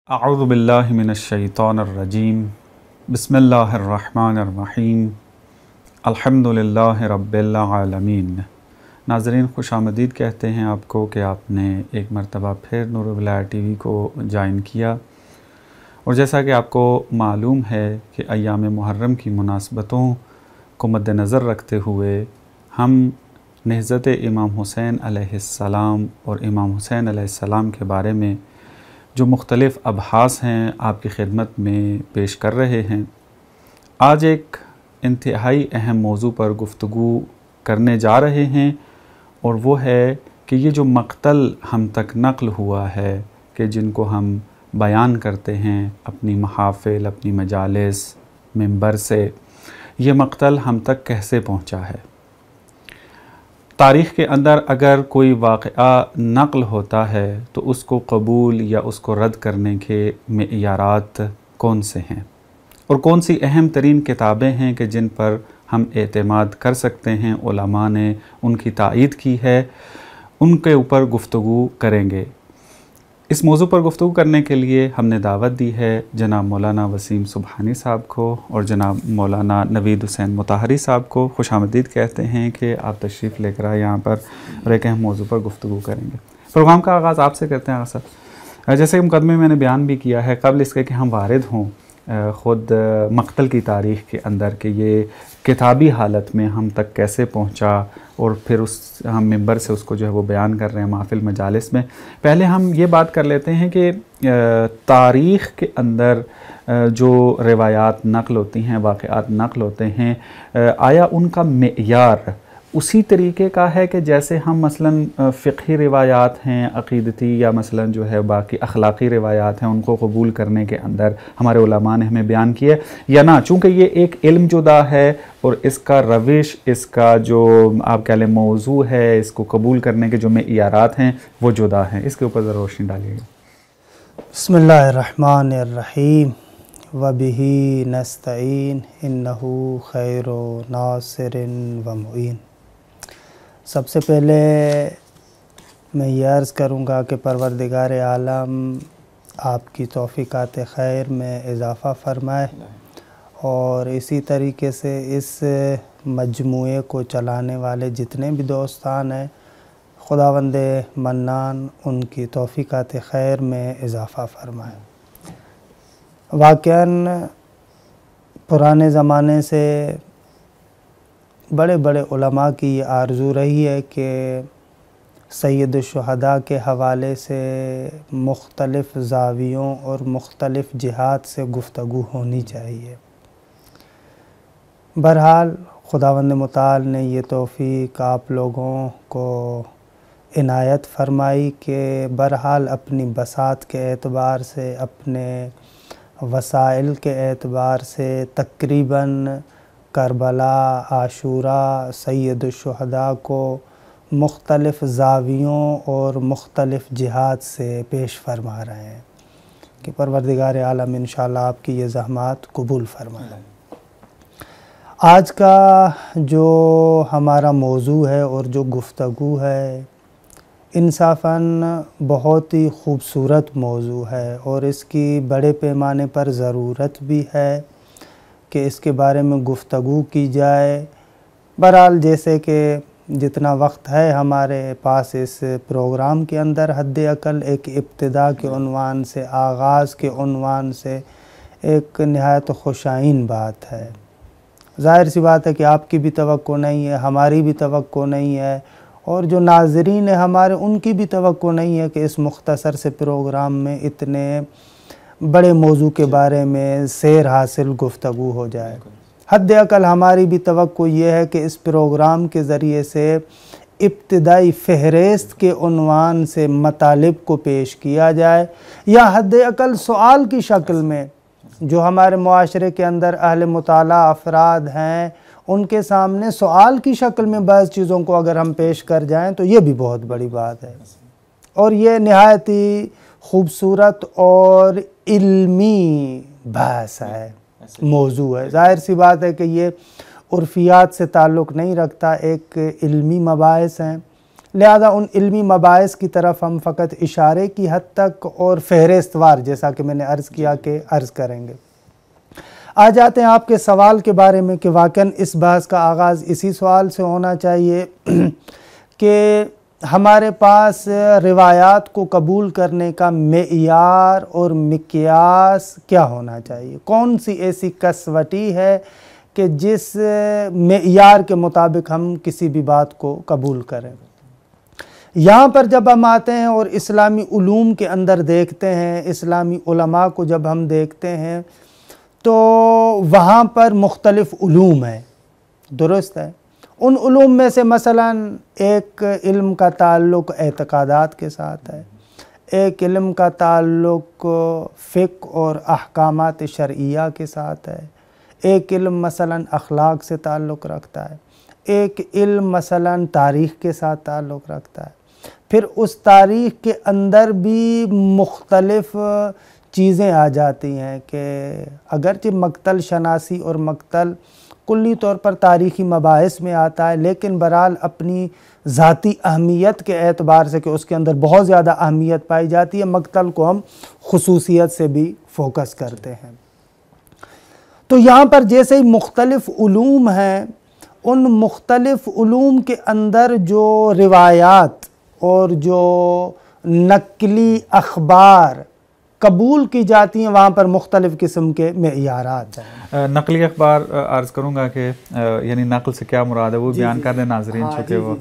اعوذ باللہ من الشیطان الرجیم بسم اللہ الرحمن الرحیم الحمد للہ رب العالمین۔ ناظرین خوش آمدید کہتے ہیں آپ کو کہ آپ نے ایک مرتبہ پھر نور الولایہ ٹی وی کو جوائن کیا، اور جیسا کہ آپ کو معلوم ہے کہ ایام محرم کی مناسبتوں کو مد نظر رکھتے ہوئے ہم نہضت امام حسین علیہ السلام اور امام حسین علیہ السلام کے بارے میں جو مختلف ابحاث ہیں آپ کی خدمت میں پیش کر رہے ہیں۔ آج ایک انتہائی اہم موضوع پر گفتگو کرنے جا رہے ہیں، اور وہ ہے کہ یہ جو مقتل ہم تک نقل ہوا ہے کہ جن کو ہم بیان کرتے ہیں اپنی محافل، اپنی مجالس، منبر سے، یہ مقتل ہم تک کیسے پہنچا ہے؟ تاریخ کے اندر اگر کوئی واقعہ نقل ہوتا ہے تو اس کو قبول یا اس کو رد کرنے کے معیارات کون سے ہیں، اور کون سی اہم ترین کتابیں ہیں کہ جن پر ہم اعتماد کر سکتے ہیں، علماء نے ان کی تائید کی ہے، ان کے اوپر گفتگو کریں گے۔ اس موضوع پر گفتگو کرنے کے لیے ہم نے دعوت دی ہے جناب مولانا وسیم سبحانی صاحب کو اور جناب مولانا نوید حسین مطہری صاحب کو۔ خوش آمدید کہتے ہیں کہ آپ تشریف لے کر آئے یہاں پر اور ایک اہم موضوع پر گفتگو کریں گے۔ پروگرام کا آغاز آپ سے کرتے ہیں آغا صاحب۔ جیسے کہ مقدمے میں نے بیان بھی کیا ہے قبل اس کے کہ ہم وارد ہوں خود مقتل کی تاریخ کے اندر کہ یہ کتابی حالت میں ہم تک کیسے پہنچا، اور پھر ہم منبر سے اس کو جو ہے وہ بیان کر رہے ہیں محفل مجالس میں۔ پہلے ہم یہ بات کر لیتے ہیں کہ تاریخ کے اندر جو روایات نقل ہوتی ہیں، واقعات نقل ہوتے ہیں، آیا ان کا معیار اسی طریقے کا ہے کہ جیسے ہم مثلاً فقہی روایات ہیں عقیدتی، یا مثلاً جو ہے باقی اخلاقی روایات ہیں ان کو قبول کرنے کے اندر ہمارے علماء نے ہمیں بیان کیا، یا نہ چونکہ یہ ایک علم جدا ہے اور اس کا روش، اس کا جو آپ کہہ لیں موضوع ہے، اس کو قبول کرنے کے جو معیارات ہیں وہ جدا ہیں؟ اس کے اوپر ذرا روشنی ڈالیے گا۔ بسم اللہ الرحمن الرحیم وبہ نستعین انہ خیر ناصر و معین۔ سب سے پہلے میں یہ عرض کروں گا کہ پروردگار عالم آپ کی توفیقات خیر میں اضافہ فرمائے، اور اسی طریقے سے اس مجموعے کو چلانے والے جتنے بھی دوستان ہیں خداوند منان ان کی توفیقات خیر میں اضافہ فرمائے۔ واقعاً پرانے زمانے سے بڑے بڑے علماء کی یہ آرزو رہی ہے کہ سید الشہداء کے حوالے سے مختلف زاویوں اور مختلف جہات سے گفتگو ہونی چاہیے۔ بہرحال خداوند متعال نے یہ توفیق آپ لوگوں کو عنایت فرمائی کہ بہرحال اپنی بساط کے اعتبار سے، اپنے وسائل کے اعتبار سے تقریباً کربلا، عاشوراء، سید الشہداء کو مختلف زاویوں اور مختلف جہات سے پیش فرما رہے ہیں کہ پروردگار عالم انشاءاللہ آپ کی یہ زحمات قبول فرمائے۔ آج کا جو ہمارا موضوع ہے اور جو گفتگو ہے انصافاً بہت ہی خوبصورت موضوع ہے، اور اس کی بڑے پیمانے پر ضرورت بھی ہے کہ اس کے بارے میں گفتگو کی جائے۔ بہرحال جیسے کہ جتنا وقت ہے ہمارے پاس اس پروگرام کے اندر، حد اقل ایک ابتدا کے عنوان سے، آغاز کے عنوان سے ایک نہایت خوشائن بات ہے۔ ظاہر سی بات ہے کہ آپ کی بھی توقع نہیں ہے، ہماری بھی توقع نہیں ہے، اور جو ناظرین ہیں ہمارے ان کی بھی توقع نہیں ہے کہ اس مختصر سے پروگرام میں اتنے بڑے موضوع کے بارے میں سیر حاصل گفتگو ہو جائے۔ حد اقل ہماری بھی توقع یہ ہے کہ اس پروگرام کے ذریعے سے ابتدائی فہرست کے عنوان سے مطالب کو پیش کیا جائے، یا حد اقل سوال کی شکل میں جو ہمارے معاشرے کے اندر اہل مطالعہ افراد ہیں ان کے سامنے سوال کی شکل میں بعض چیزوں کو اگر ہم پیش کر جائیں تو یہ بھی بہت بڑی بات ہے، اور یہ نہایت ہی خوبصورت اور علمی بحث ہے، موضوع ہے۔ ظاہر سی بات ہے کہ یہ عرفیات سے تعلق نہیں رکھتا، ایک علمی مباحث ہیں، لہذا ان علمی مباحث کی طرف ہم فقط اشارے کی حد تک اور فہرست وار جیسا کہ میں نے عرض کیا کہ عرض کریں گے۔ آ جاتے ہیں آپ کے سوال کے بارے میں کہ واقعاً اس بحث کا آغاز اسی سوال سے ہونا چاہیے کہ ہمارے پاس روایات کو قبول کرنے کا معیار اور مقیاس کیا ہونا چاہیے، کون سی ایسی کسوٹی ہے کہ جس معیار کے مطابق ہم کسی بھی بات کو قبول کریں۔ یہاں پر جب ہم آتے ہیں اور اسلامی علوم کے اندر دیکھتے ہیں، اسلامی علماء کو جب ہم دیکھتے ہیں تو وہاں پر مختلف علوم ہیں، درست ہے۔ ان علوم میں سے مثلاً ایک علم کا تعلق اعتقادات کے ساتھ ہے، ایک علم کا تعلق فقہ اور احکامات شرعیہ کے ساتھ ہے، ایک علم مثلاً اخلاق سے تعلق رکھتا ہے، ایک علم مثلاً تاریخ کے ساتھ تعلق رکھتا ہے۔ پھر اس تاریخ کے اندر بھی مختلف چیزیں آ جاتی ہیں کہ اگرچہ مقتل شناسی اور مقتل کلی طور پر تاریخی مباحث میں آتا ہے، لیکن بہرحال اپنی ذاتی اہمیت کے اعتبار سے کہ اس کے اندر بہت زیادہ اہمیت پائی جاتی ہے، مقتل کو ہم خصوصیت سے بھی فوکس کرتے ہیں۔ تو یہاں پر جیسے ہی مختلف علوم ہیں، ان مختلف علوم کے اندر جو روایات اور جو نقلی اخبار قبول کی جاتی ہیں وہاں پر مختلف قسم کے معیارات ہیں۔ نقلی اخبار عرض کروں گا کہ یعنی نقل سے کیا مراد ہے وہ بیان کر دیں ناظرین، چونکہ وہ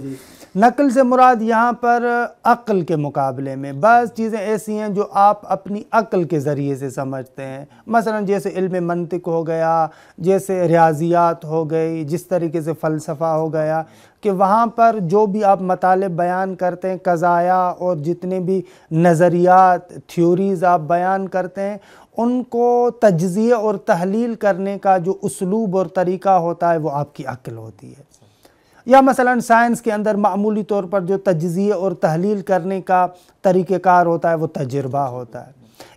نقل سے مراد یہاں پر عقل کے مقابلے میں بعض چیزیں ایسی ہیں جو آپ اپنی عقل کے ذریعے سے سمجھتے ہیں، مثلا جیسے علم منطق ہو گیا، جیسے ریاضیات ہو گئی، جس طریقے سے فلسفہ ہو گیا، کہ وہاں پر جو بھی آپ مطالب بیان کرتے ہیں، قضایا اور جتنے بھی نظریات تھیوریز آپ بیان کرتے ہیں، ان کو تجزیہ اور تحلیل کرنے کا جو اسلوب اور طریقہ ہوتا ہے وہ آپ کی عقل ہوتی ہے۔ یا مثلا سائنس کے اندر معمولی طور پر جو تجزیہ اور تحلیل کرنے کا طریقہ کار ہوتا ہے وہ تجربہ ہوتا ہے۔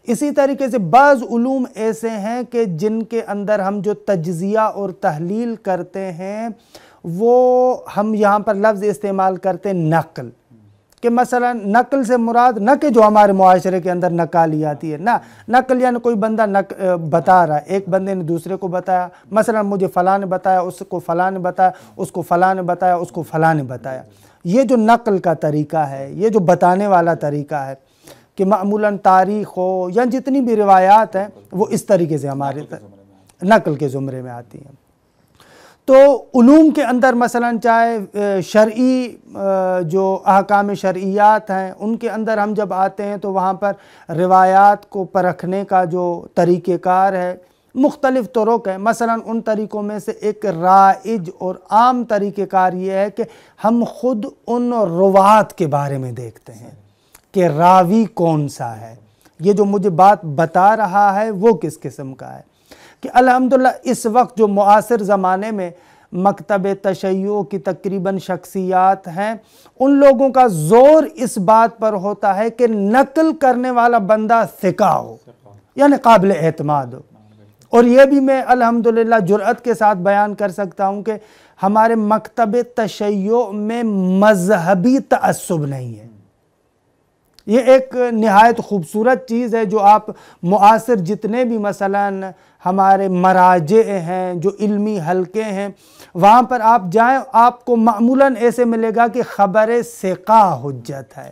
اسی طریقے سے بعض علوم ایسے ہیں کہ جن کے اندر ہم جو تجزیہ اور تحلیل کرتے ہیں وہ ہم یہاں پر لفظ استعمال کرتے ہیں نقل، کہ مثلا نقل سے مراد نہ کہ جو ہمارے معاشرے کے اندر نقالیاتی ہے، نہ نقل یعنی کوئی بندہ بتا رہا ہے، ایک بندے نے دوسرے کو بتایا، مثلا مجھے فلاں نے بتایا، اس کو فلاں نے بتایا، اس کو فلاں نے بتایا، اس کو فلاں نے بتایا۔ یہ جو نقل کا طریقہ ہے، یہ جو بتانے والا طریقہ ہے کہ معمولاً تاریخ ہو یا جتنی بھی روایات ہیں وہ اس طریقے سے ہمارے نقل کے زمرے میں آتی ہیں۔ تو علوم کے اندر مثلا چاہے شرعی جو احکام شرعیات ہیں ان کے اندر ہم جب آتے ہیں تو وہاں پر روایات کو پرکھنے کا جو طریقہ کار ہے مختلف طرق ہے۔ مثلا ان طریقوں میں سے ایک رائج اور عام طریقہ کار یہ ہے کہ ہم خود ان روات کے بارے میں دیکھتے ہیں کہ راوی کون سا ہے، یہ جو مجھے بات بتا رہا ہے وہ کس قسم کا ہے۔ کہ الحمدللہ اس وقت جو معاصر زمانے میں مکتب تشیع کی تقریباً شخصیات ہیں، ان لوگوں کا زور اس بات پر ہوتا ہے کہ نقل کرنے والا بندہ ثقہ ہو، یعنی قابل اعتماد ہو۔ اور یہ بھی میں الحمدللہ جرأت کے ساتھ بیان کر سکتا ہوں کہ ہمارے مکتب تشیع میں مذہبی تعصب نہیں ہے۔ یہ ایک نہایت خوبصورت چیز ہے جو آپ معاصر جتنے بھی مثلاً ہمارے مراجع ہیں، جو علمی حلقے ہیں، وہاں پر آپ جائیں آپ کو معمولاً ایسے ملے گا کہ خبر ثقہ حجت ہے،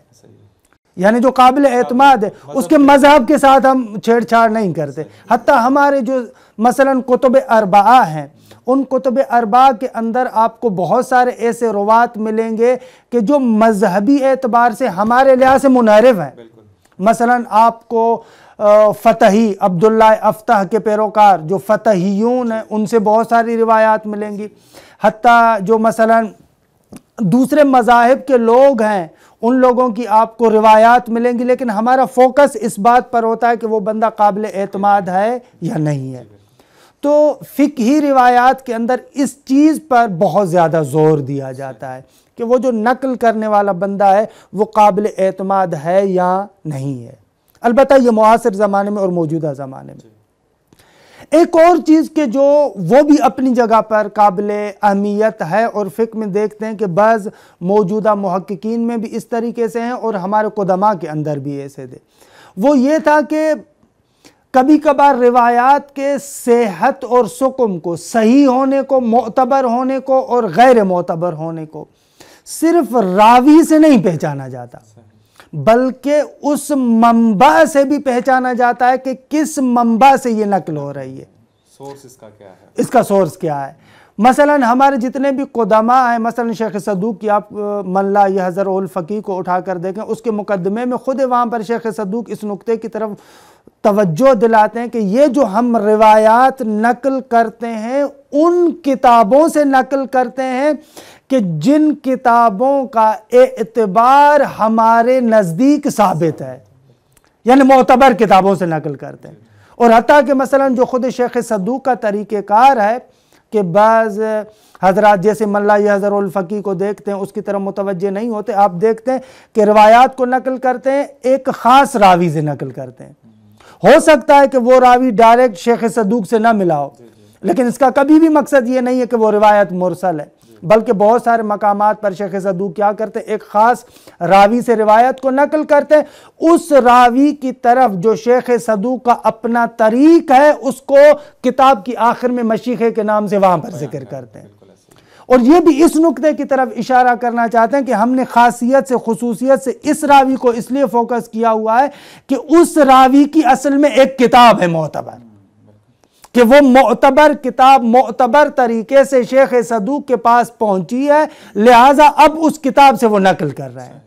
یعنی جو قابل اعتماد ہے، اس کے مذہب کے ساتھ ہم چھیڑ چھاڑ نہیں کرتے۔ حتیٰ ہمارے جو مثلاً کتب اربعہ ہیں، ان کتب اربعہ کے اندر آپ کو بہت سارے ایسے روات ملیں گے کہ جو مذہبی اعتبار سے ہمارے لحاظ سے منحرف ہیں۔ مثلاً آپ کو فتحی عبداللہ افتح کے پیروکار جو فتحیون ہیں ان سے بہت ساری روایات ملیں گی، حتیٰ جو مثلاً دوسرے مذاہب کے لوگ ہیں ان لوگوں کی آپ کو روایات ملیں گی، لیکن ہمارا فوکس اس بات پر ہوتا ہے کہ وہ بندہ قابل اعتماد ہے یا نہیں ہے۔ تو فقہی روایات کے اندر اس چیز پر بہت زیادہ زور دیا جاتا ہے کہ وہ جو نقل کرنے والا بندہ ہے وہ قابل اعتماد ہے یا نہیں ہے۔ البتہ یہ معاصر زمانے میں اور موجودہ زمانے میں ایک اور چیز کہ جو وہ بھی اپنی جگہ پر قابل اہمیت ہے اور فقہ میں دیکھتے ہیں کہ بعض موجودہ محققین میں بھی اس طریقے سے ہیں اور ہمارے قدماء کے اندر بھی ایسے تھے، وہ یہ تھا کہ کبھی کبھار روایات کے صحت اور سقم کو، صحیح ہونے کو، معتبر ہونے کو اور غیر معتبر ہونے کو صرف راوی سے نہیں پہچانا جاتا، بلکہ اس منبع سے بھی پہچانا جاتا ہے کہ کس منبع سے یہ نقل ہو رہی ہے، سورس اس کا کیا ہے، اس کا سورس کیا ہے۔ مثلا ہمارے جتنے بھی قدماء ہیں، مثلا شیخ صدوق کی آپ من لا یحذر الفقیہ کو اٹھا کر دیکھیں، اس کے مقدمے میں خود وہاں پر شیخ صدوق اس نقطے کی طرف توجہ دلاتے ہیں کہ یہ جو ہم روایات نقل کرتے ہیں ان کتابوں سے نقل کرتے ہیں کہ جن کتابوں کا اعتبار ہمارے نزدیک ثابت ہے، یعنی معتبر کتابوں سے نقل کرتے ہیں۔ اور حتیٰ کہ مثلا جو خود شیخ صدوق کا طریقہ کار ہے کہ بعض حضرات جیسے من لا یحذر الفقیہ کو دیکھتے ہیں، اس کی طرف متوجہ نہیں ہوتے، آپ دیکھتے ہیں کہ روایات کو نقل کرتے ہیں ایک خاص راوی سے نقل کرتے ہیں۔ ہو سکتا ہے کہ وہ راوی ڈائریکٹ شیخ صدوق سے نہ ملا ہو، لیکن اس کا کبھی بھی مقصد یہ نہیں ہے کہ وہ روایت مرسل ہے، بلکہ بہت سارے مقامات پر شیخ صدوق کیا کرتے ہیں، ایک خاص راوی سے روایت کو نقل کرتے ہیں، اس راوی کی طرف جو شیخ صدوق کا اپنا طریق ہے اس کو کتاب کی آخر میں مشیخے کے نام سے وہاں پر ذکر کرتے ہیں۔ اور یہ بھی اس نقطے کی طرف اشارہ کرنا چاہتے ہیں کہ ہم نے خاصیت سے، خصوصیت سے اس راوی کو اس لیے فوکس کیا ہوا ہے کہ اس راوی کی اصل میں ایک کتاب ہے معتبر، کہ وہ معتبر کتاب معتبر طریقے سے شیخ صدوق کے پاس پہنچی ہے، لہٰذا اب اس کتاب سے وہ نقل کر رہے ہیں۔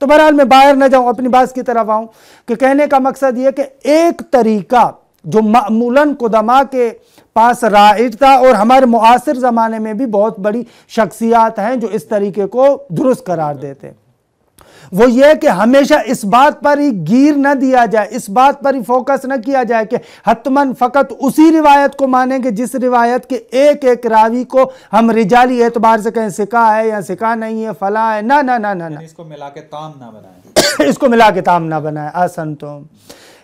تو بہرحال میں باہر نہ جاؤں، اپنی بات کی طرف آؤں کہ کہنے کا مقصد یہ کہ ایک طریقہ جو معمولاً قدماء کے پاس رائج تھا اور ہمارے معاصر زمانے میں بھی بہت بڑی شخصیات ہیں جو اس طریقے کو درست قرار دیتے ہیں، وہ یہ کہ ہمیشہ اس بات پر ہی گیر نہ دیا جائے، اس بات پر ہی فوکس نہ کیا جائے کہ حتماً فقط اسی روایت کو مانیں کہ جس روایت کے ایک ایک راوی کو ہم رجالی اعتبار سے کہیں ثقہ ہے یا ثقہ نہیں ہے، فلاں ہے، نہ اس کو ملا کے تام نہ بنائیں، اس کو ملا کے تام نہ بنائیں۔ احسنتم،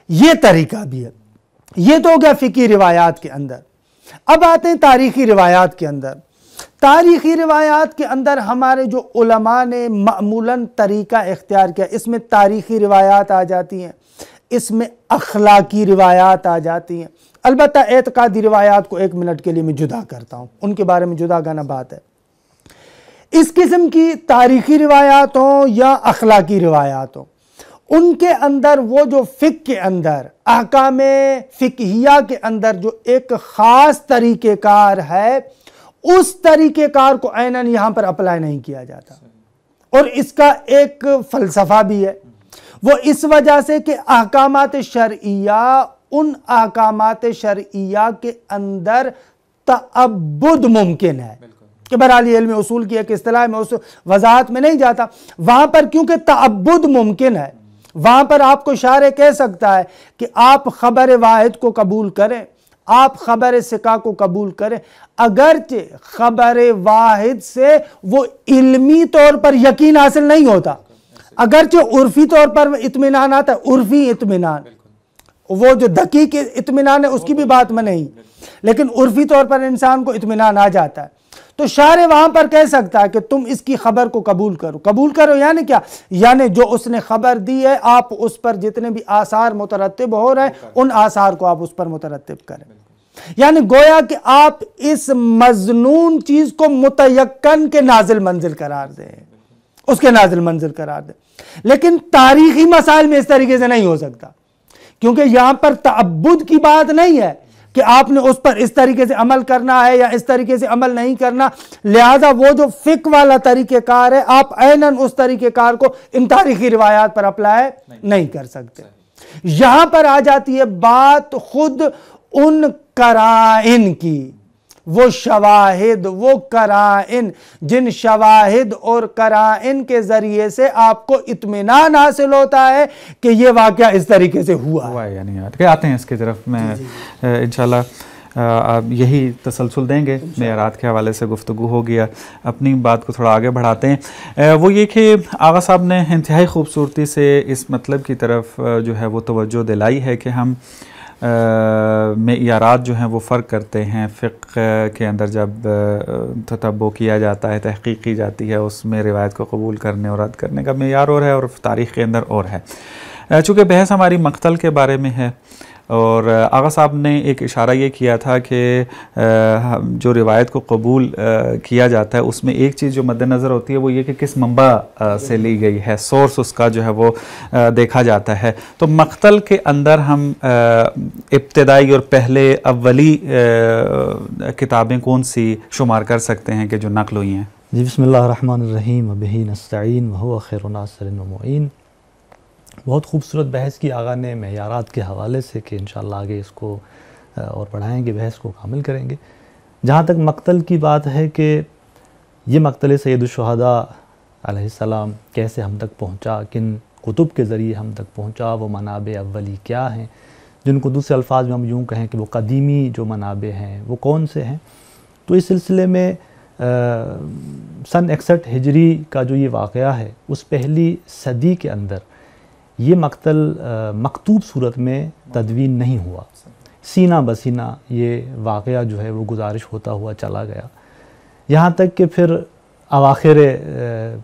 یہ طریقہ بھی ہے۔ یہ تو ہو گیا فقہی روایات کے اندر۔ اب آتے ہیں تاریخی روایات کے اندر۔ تاریخی روایات کے اندر ہمارے جو علماء نے معمولاً طریقہ اختیار کیا، اس میں تاریخی روایات آ جاتی ہیں، اس میں اخلاقی روایات آ جاتی ہیں، البتہ اعتقادی روایات کو ایک منٹ کے لیے میں جدا کرتا ہوں، ان کے بارے میں جدا گانا بات ہے۔ اس قسم کی تاریخی روایات ہوں یا اخلاقی روایات ہوں، ان کے اندر وہ جو فقہ کے اندر، احکام فقہیہ کے اندر جو ایک خاص طریقہ کار ہے، اس طریقہ کار کو عیناً یہاں پر اپلائی نہیں کیا جاتا، اور اس کا ایک فلسفہ بھی ہے، وہ اس وجہ سے کہ احکامات شرعیہ، ان احکامات شرعیہ کے اندر تعبد ممکن ہے، کہ بہرحال علم اصول کی ایک اصطلاح میں اس وضاحت میں نہیں جاتا، وہاں پر کیونکہ تعبد ممکن ہے، وہاں پر آپ کو شارع کہہ سکتا ہے کہ آپ خبر واحد کو قبول کریں، آپ خبر ثقہ کو قبول کریں، اگرچہ خبر واحد سے وہ علمی طور پر یقین حاصل نہیں ہوتا، اگرچہ عرفی طور پر اطمینان آتا ہے، عرفی اطمینان، وہ جو دقیق اطمینان ہے اس کی بھی بات میں نہیں، لیکن عرفی طور پر انسان کو اطمینان آ جاتا ہے، تو شارع وہاں پر کہہ سکتا ہے کہ تم اس کی خبر کو قبول کرو، یعنی کیا؟ یعنی جو اس نے خبر دی ہے آپ اس پر جتنے بھی آثار مترتب ہو رہے ہیں ان آثار کو آپ اس پر مترتب کریں، یعنی گویا کہ آپ اس مظنون چیز کو متیقن کے نازل منزل قرار دیں، اس کے نازل منزل قرار دیں۔ لیکن تاریخی مسائل میں اس طریقے سے نہیں ہو سکتا، کیونکہ یہاں پر تعبد کی بات نہیں ہے کہ آپ نے اس پر اس طریقے سے عمل کرنا ہے یا اس طریقے سے عمل نہیں کرنا، لہذا وہ جو فقہ والا طریقہ کار ہے آپ عیناً اس طریقہ کار کو ان تاریخی روایات پر اپلائی نہیں کر سکتے۔ یہاں پر آ جاتی ہے بات خود ان قرائن کی، وہ شواہد، وہ قرائن، جن شواہد اور قرائن کے ذریعے سے آپ کو اطمینان حاصل ہوتا ہے کہ یہ واقعہ اس طریقے سے ہوا ہے۔ یعنی آتے ہیں اس کی طرف، میں انشاءاللہ آپ یہی تسلسل دیں گے، معیارات کے حوالے سے گفتگو ہو گیا، اپنی بات کو تھوڑا آگے بڑھاتے ہیں۔ وہ یہ کہ آغا صاحب نے انتہائی خوبصورتی سے اس مطلب کی طرف جو ہے وہ توجہ دلائی ہے کہ ہم معیارات جو ہیں وہ فرق کرتے ہیں. فقہ کے اندر جب تتبع کیا جاتا ہے، تحقیق کی جاتی ہے، اس میں روایت کو قبول کرنے اور رد کرنے کا معیار اور ہے اور تاریخ کے اندر اور ہے. چونکہ بحث ہماری مقتل کے بارے میں ہے اور آغا صاحب نے ایک اشارہ یہ کیا تھا کہ جو روایت کو قبول کیا جاتا ہے اس میں ایک چیز جو مد نظر ہوتی ہے وہ یہ کہ کس منبع سے لی گئی ہے، سورس اس کا جو ہے وہ دیکھا جاتا ہے. تو مقتل کے اندر ہم ابتدائی اور پہلے اولی کتابیں کون سی شمار کر سکتے ہیں کہ جو نقل ہوئی ہیں؟ جی بسم اللہ الرحمن الرحیم وبہ نستعین وہو خیر ناصر و معین. بہت خوبصورت بحث کی آغا نے معیارات کے حوالے سے کہ انشاءاللہ آگے اس کو اور بڑھائیں گے، بحث کو کامل کریں گے. جہاں تک مقتل کی بات ہے کہ یہ مقتل سید الشہداء علیہ السلام کیسے ہم تک پہنچا، کن کتب کے ذریعے ہم تک پہنچا، وہ منابع اولی کیا ہیں، جن کو دوسرے الفاظ میں ہم یوں کہیں کہ وہ قدیمی جو منابع ہیں وہ کون سے ہیں. تو اس سلسلے میں سن 61 ہجری کا جو یہ واقعہ ہے اس پہلی صدی کے اندر یہ مقتل مکتوب صورت میں تدوین نہیں ہوا. سینہ بسینہ یہ واقعہ جو ہے وہ گزارش ہوتا ہوا چلا گیا، یہاں تک کہ پھر اواخر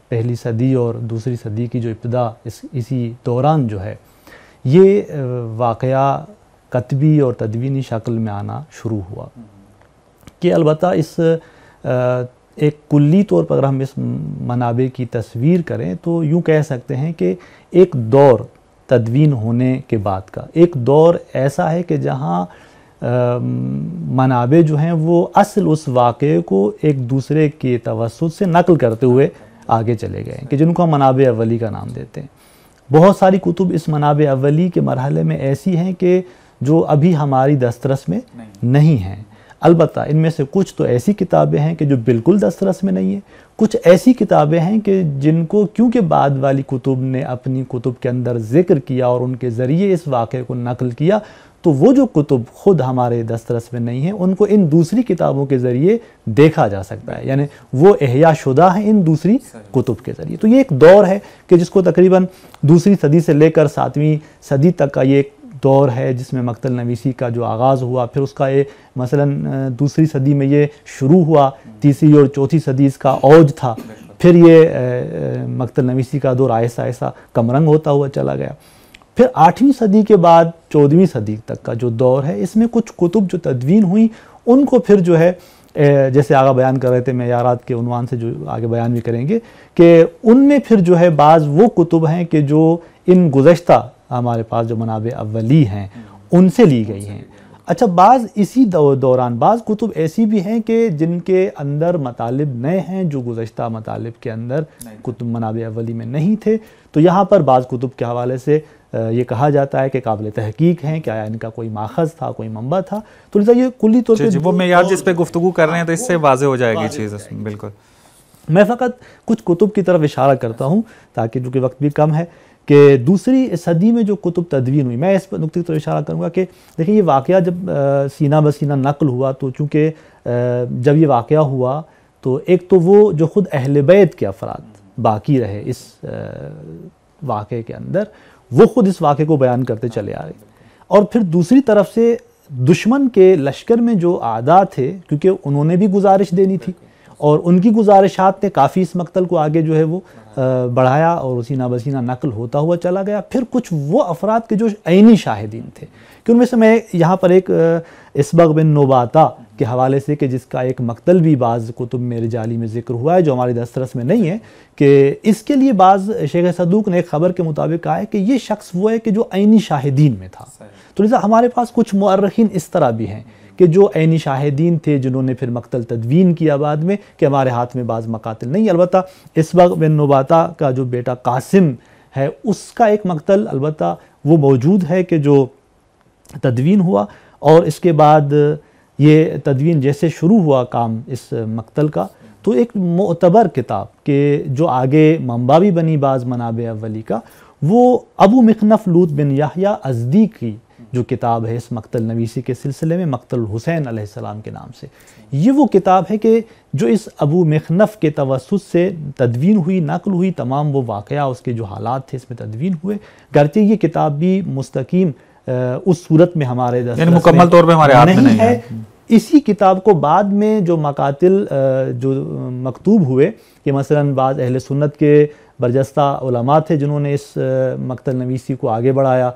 پہلی صدی اور دوسری صدی کی جو ابتدا اسی دوران جو ہے یہ واقعہ کتبی اور تدوینی شکل میں آنا شروع ہوا. کہ البتہ اس ایک کلی طور پر اگر ہم اس منابع کی تصویر کریں تو یوں کہہ سکتے ہیں کہ ایک دور تدوین ہونے کے بعد کا ایک دور ایسا ہے کہ جہاں منابع جو ہیں وہ اصل اس واقعے کو ایک دوسرے کے توسط سے نقل کرتے ہوئے آگے چلے گئے ہیں کہ جن کو ہم منابع اولی کا نام دیتے ہیں. بہت ساری کتب اس منابع اولی کے مرحلے میں ایسی ہیں کہ جو ابھی ہماری دسترس میں نہیں ہیں. البتہ ان میں سے کچھ تو ایسی کتابیں ہیں کہ جو بالکل دسترس میں نہیں ہیں، کچھ ایسی کتابیں ہیں کہ جن کو کیونکہ بعد والی کتب نے اپنی کتب کے اندر ذکر کیا اور ان کے ذریعے اس واقعے کو نقل کیا، تو وہ جو کتب خود ہمارے دسترس میں نہیں ہیں ان کو ان دوسری کتابوں کے ذریعے دیکھا جا سکتا ہے، یعنی وہ احیاء شدہ ہیں ان دوسری کتب کے ذریعے. تو یہ ایک دور ہے کہ جس کو تقریباً دوسری صدی سے لے کر 7ویں صدی تک کا یہ ایک دور ہے جس میں مقتل نویسی کا جو آغاز ہوا، پھر اس کا یہ مثلا دوسری صدی میں یہ شروع ہوا، تیسری اور چوتھی صدی اس کا اوج تھا، پھر یہ مقتل نویسی کا دور آہستہ آہستہ کمرنگ ہوتا ہوا چلا گیا. پھر 8ویں صدی کے بعد 14ویں صدی تک کا جو دور ہے اس میں کچھ کتب جو تدوین ہوئیں ان کو پھر جو ہے جیسے آگے بیان کر رہے تھے معیارات کے عنوان سے جو آگے بیان بھی کریں گے کہ ان میں پھر جو ہے بعض وہ کتب ہیں کہ جو ان گزشتہ ہمارے پاس جو منابع اولی ہیں ان سے لی گئی ہیں. اچھا، بعض اسی دوران بعض کتب ایسی بھی ہیں کہ جن کے اندر مطالب نئے ہیں جو گزشتہ مطالب کے اندر کتب منابع اولی میں نہیں تھے، تو یہاں پر بعض کتب کے حوالے سے یہ کہا جاتا ہے کہ قابل تحقیق ہیں کہ آیا ان کا کوئی ماخذ تھا، کوئی منبع تھا. تو لذا یہ کلی طور پہ وہ معیار جس پہ گفتگو کر رہے ہیں تو اس سے واضح ہو جائے گی چیز. بالکل. میں فقط کچھ کتب کی طرف اشارہ کرتا ہوں تاکہ چونکہ وقت بھی کم ہے کہ دوسری صدی میں جو کتب تدوین ہوئی، میں اس پر نقطے کی طرف اشارہ کروں گا کہ دیکھیں یہ واقعہ جب سینہ بسینہ نقل ہوا تو چونکہ جب یہ واقعہ ہوا تو ایک تو وہ جو خود اہل بیت کے افراد باقی رہے اس واقعے کے اندر وہ خود اس واقعے کو بیان کرتے چلے آ رہے، اور پھر دوسری طرف سے دشمن کے لشکر میں جو اعداء تھے کیونکہ انہوں نے بھی گزارش دینی تھی اور ان کی گزارشات نے کافی اس مقتل کو آگے جو ہے وہ بڑھایا اور سینہ بسینہ نقل ہوتا ہوا چلا گیا. پھر کچھ وہ افراد کے جو عینی شاہدین تھے کہ ان میں سے میں یہاں پر ایک اسبغ بن نباتہ کے حوالے سے کہ جس کا ایک مقتل بھی بعض کتب میں رجالی میں ذکر ہوا ہے جو ہماری دسترس میں نہیں ہے، کہ اس کے لیے بعض شیخ صدوق نے ایک خبر کے مطابق کہا ہے کہ یہ شخص وہ ہے کہ جو عینی شاہدین میں تھا. تو لذا ہمارے پاس کچھ مؤرخین اس طرح بھی ہیں کہ جو عینی شاہدین تھے جنہوں نے پھر مقتل تدوین کیا بعد میں، کہ ہمارے ہاتھ میں بعض مقاتل نہیں. البتہ اسبغ بن نباتہ کا جو بیٹا قاسم ہے اس کا ایک مقتل البتہ وہ موجود ہے کہ جو تدوین ہوا، اور اس کے بعد یہ تدوین جیسے شروع ہوا کام اس مقتل کا تو ایک معتبر کتاب کہ جو آگے منبع بھی بنی بعض منابع اولی کا، وہ ابو مخنف لوط بن یحییٰ ازدی کی جو کتاب ہے اس مقتل نویسی کے سلسلے میں، مقتل حسین علیہ السلام کے نام سے. یہ وہ کتاب ہے کہ جو اس ابو مخنف کے توسط سے تدوین ہوئی، نقل ہوئی، تمام وہ واقعہ اس کے جو حالات تھے اس میں تدوین ہوئے. گرچہ یہ کتاب بھی مستقیم اس صورت میں ہمارے دسترس یعنی مکمل طور پہ ہمارے ہاتھ میں نہیں ہے. اسی کتاب کو بعد میں جو مقاتل جو مکتوب ہوئے کہ مثلا بعض اہل سنت کے برجستہ علماء تھے جنہوں نے اس مقتل نویسی کو آگے بڑھایا،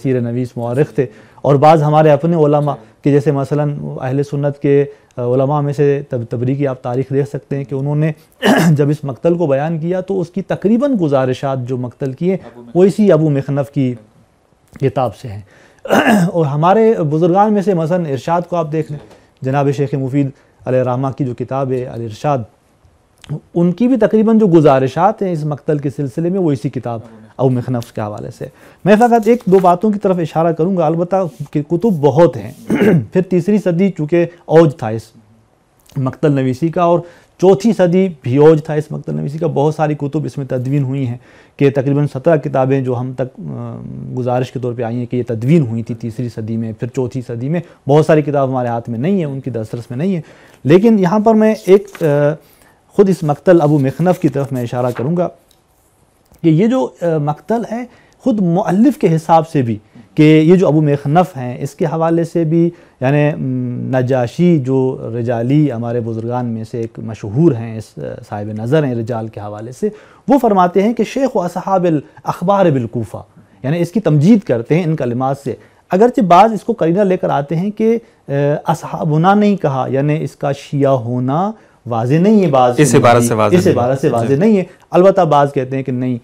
سیر نویس مورخ تھے، اور بعض ہمارے اپنے علماء کہ جیسے مثلا اہل سنت کے علماء میں سے تبری کی آپ تاریخ دیکھ سکتے ہیں کہ انہوں نے جب اس مقتل کو بیان کیا تو اس کی تقریباً گزارشات جو مقتل کیے وہ اسی ابو مخنف کی کتاب سے ہیں. اور ہمارے بزرگان میں سے مثلا ارشاد کو آپ دیکھ لیں، جناب شیخ مفید علیہ الرحمہ کی جو کتاب ہے الارشاد، ان کی بھی تقریباً جو گزارشات ہیں اس مقتل کے سلسلے میں وہ اسی کتاب ابو مخنف کے حوالے سے. میں فقط ایک دو باتوں کی طرف اشارہ کروں گا، البتہ کہ کتب بہت ہیں. پھر تیسری صدی چونکہ اوج تھا اس مقتل نویسی کا، اور چوتھی صدی بھی اوج تھا اس مقتل نویسی کا. بہت ساری کتب اس میں تدوین ہوئی ہیں کہ تقریباً 17 کتابیں جو ہم تک گزارش کے طور پہ آئی ہیں کہ یہ تدوین ہوئی تھی تیسری صدی میں. پھر چوتھی صدی میں بہت ساری کتاب ہمارے ہاتھ میں نہیں ہیں، ان کی دسترس میں نہیں ہے. لیکن یہاں پر میں ایک خود اس مقتل ابو مخنف کی طرف میں اشارہ کروں گا کہ یہ جو مقتل ہے خود مؤلف کے حساب سے بھی کہ یہ جو ابو مخنف ہیں اس کے حوالے سے بھی، یعنی نجاشی جو رجالی ہمارے بزرگان میں سے ایک مشہور ہیں، اس صاحب نظر ہیں رجال کے حوالے سے، وہ فرماتے ہیں کہ شیخ و اصحاب الاخبار بالکوفہ، یعنی اس کی تمجید کرتے ہیں ان کلمات سے. اگرچہ بعض اس کو قرینہ لے کر آتے ہیں کہ اصحابنا نہیں کہا، یعنی اس کا شیعہ ہونا واضح نہیں ہے، بعض اس عبارت سے واضح نہیں ہے. البتہ بعض کہتے ہیں کہ نہیں،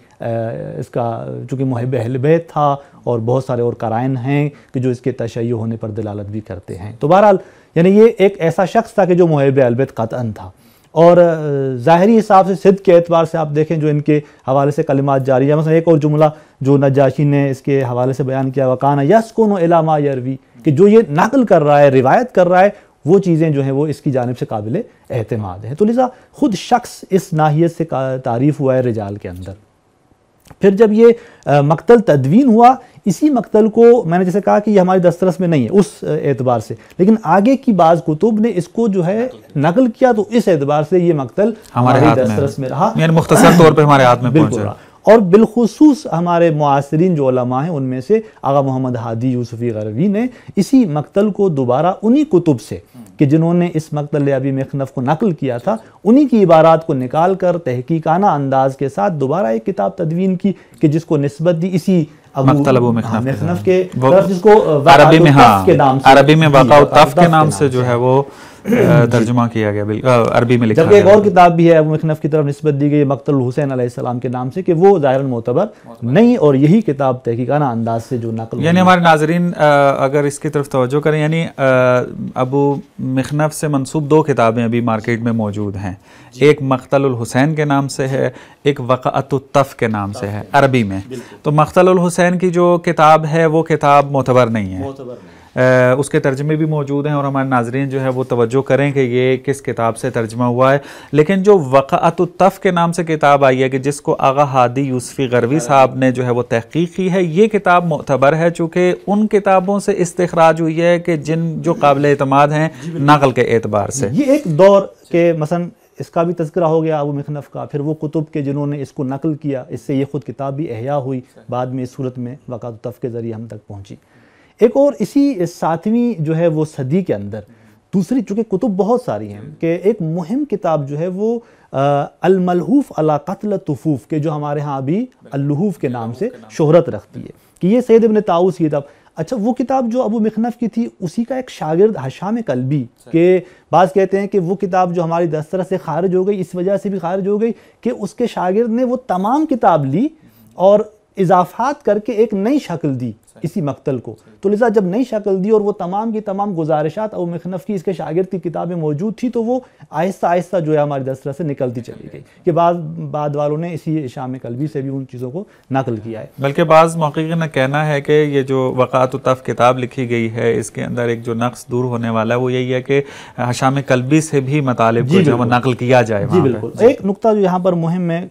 اس کا چونکہ محب اہل بیت تھا اور بہت سارے اور قرائن ہیں کہ جو اس کے تشیع ہونے پر دلالت بھی کرتے ہیں. تو بہرحال یعنی یہ ایک ایسا شخص تھا کہ جو محب اہل بیت قطعاً تھا. اور ظاہری حساب سے صدق کے اعتبار سے آپ دیکھیں جو ان کے حوالے سے کلمات جاری ہیں، مثلا ایک اور جملہ جو نجاشی نے اس کے حوالے سے بیان کیا، وَقَانَ يَسْكُنُ إِلَى مَا يَرْوِي، کہ جو یہ نقل کر رہا ہے، روایت کر رہا ہے، وہ چیزیں جو ہیں وہ اس کی جانب سے قابل اعتماد ہیں. تو لذا خود شخص اس ناحیت سے تعریف ہوا ہے رجال کے اندر. پھر جب یہ مقتل تدوین ہوا، اسی مقتل کو میں نے جیسے کہا کہ یہ ہماری دسترس میں نہیں ہے اس اعتبار سے، لیکن آگے کی بعض کتب نے اس کو جو ہے نقل کیا، تو اس اعتبار سے یہ مقتل ہماری دسترس میں رہا، یعنی مختصر طور پہ ہمارے ہاتھ میں پہنچا. اور بالخصوص ہمارے معاصرین جو علماء ہیں ان میں سے آغا محمد ہادی یوسفی غروی نے اسی مقتل کو دوبارہ انہی کتب سے کہ جنہوں نے اس مقتل ابی مخنف کو نقل کیا تھا، انہی کی عبارات کو نکال کر تحقیقانہ انداز کے ساتھ دوبارہ ایک کتاب تدوین کی کہ جس کو نسبت دی اسی مقتل ابو مخنف کے طرف، جس کو عربی میں واقع الطف کے نام سے جو ہے وہ ترجمہ کیا گیا، عربی میں لکھا گیا. جبکہ ایک اور کتاب بھی ہے ابو مخنف کی طرف نسبت دی گئی مقتل الحسین علیہ السلام کے نام سے کہ وہ ظاہراً معتبر نہیں، اور یہی کتاب تحقیقانہ انداز سے جو نقل، یعنی ہمارے ناظرین اگر اس کی طرف توجہ کریں، یعنی ابو مخنف سے منسوب 2 کتابیں ابھی مارکیٹ میں موجود ہیں. ایک مقتل الحسین کے نام سے ہے، ایک وقعت الطف کے نام سے ہے عربی میں. تو مقتل الحسین کی جو کتاب ہے وہ کتاب معتبر نہیں ہے، اس کے ترجمے بھی موجود ہیں، اور ہمارے ناظرین جو ہے وہ توجہ کریں کہ یہ کس کتاب سے ترجمہ ہوا ہے. لیکن جو وقعت الطف کے نام سے کتاب آئی ہے کہ جس کو آغا ہادی یوسفی غروی صاحب نے جو ہے وہ تحقیق کی ہے، یہ کتاب معتبر ہے چونکہ ان کتابوں سے استخراج ہوئی ہے کہ جو قابل اعتماد ہیں نقل کے اعتبار سے. یہ ایک دور کے مثلا اس کا بھی تذکرہ ہو گیا ابو مخنف کا، پھر وہ کتب کے جنہوں نے اس کو نقل کیا، اس سے یہ خود کتاب بھی احیاء ہوئی، بعد میں اس صورت میں وقعت الطف کے ذریعے ہم تک پہنچی. ایک اور اسی 7ویں جو ہے وہ صدی کے اندر دوسری، چونکہ کتب بہت ساری ہیں، کہ ایک مہم کتاب جو ہے وہ الملحوف علی قتل طفوف کے جو ہمارے ہاں ابھی اللحوف کے نام سے شہرت رکھتی ہے، کہ یہ سید ابن طاؤس کی کتاب. اچھا، وہ کتاب جو ابو مخنف کی تھی اسی کا ایک شاگرد حشام کلبی، کہ بعض کہتے ہیں کہ وہ کتاب جو ہماری دسترس سے خارج ہو گئی اس وجہ سے بھی خارج ہو گئی کہ اس کے شاگرد نے وہ تمام کتاب لی اور اضافات کر کے ایک نئی شکل دی اسی مقتل کو. تو لذا جب نئی شکل دی اور وہ تمام کی تمام گزارشات ابو مخنف کی اس کے شاگرد کی کتابیں موجود تھی، تو وہ آہستہ آہستہ جو ہے ہماری دسترس سے نکلتی چلی گئی، کہ بعد والوں نے اسی شام کلبی سے بھی ان چیزوں کو نقل کیا ہے. بلکہ بعض محققین کا کہنا ہے کہ یہ جو وقعت الطف کتاب لکھی گئی ہے اس کے اندر ایک جو نقص دور ہونے والا ہے وہ یہی ہے کہ حشام کلبی سے بھی مطالب کو جو نقل کیا جائے. جی بالکل. ایک نقطہ جو یہاں پر مہم ہے،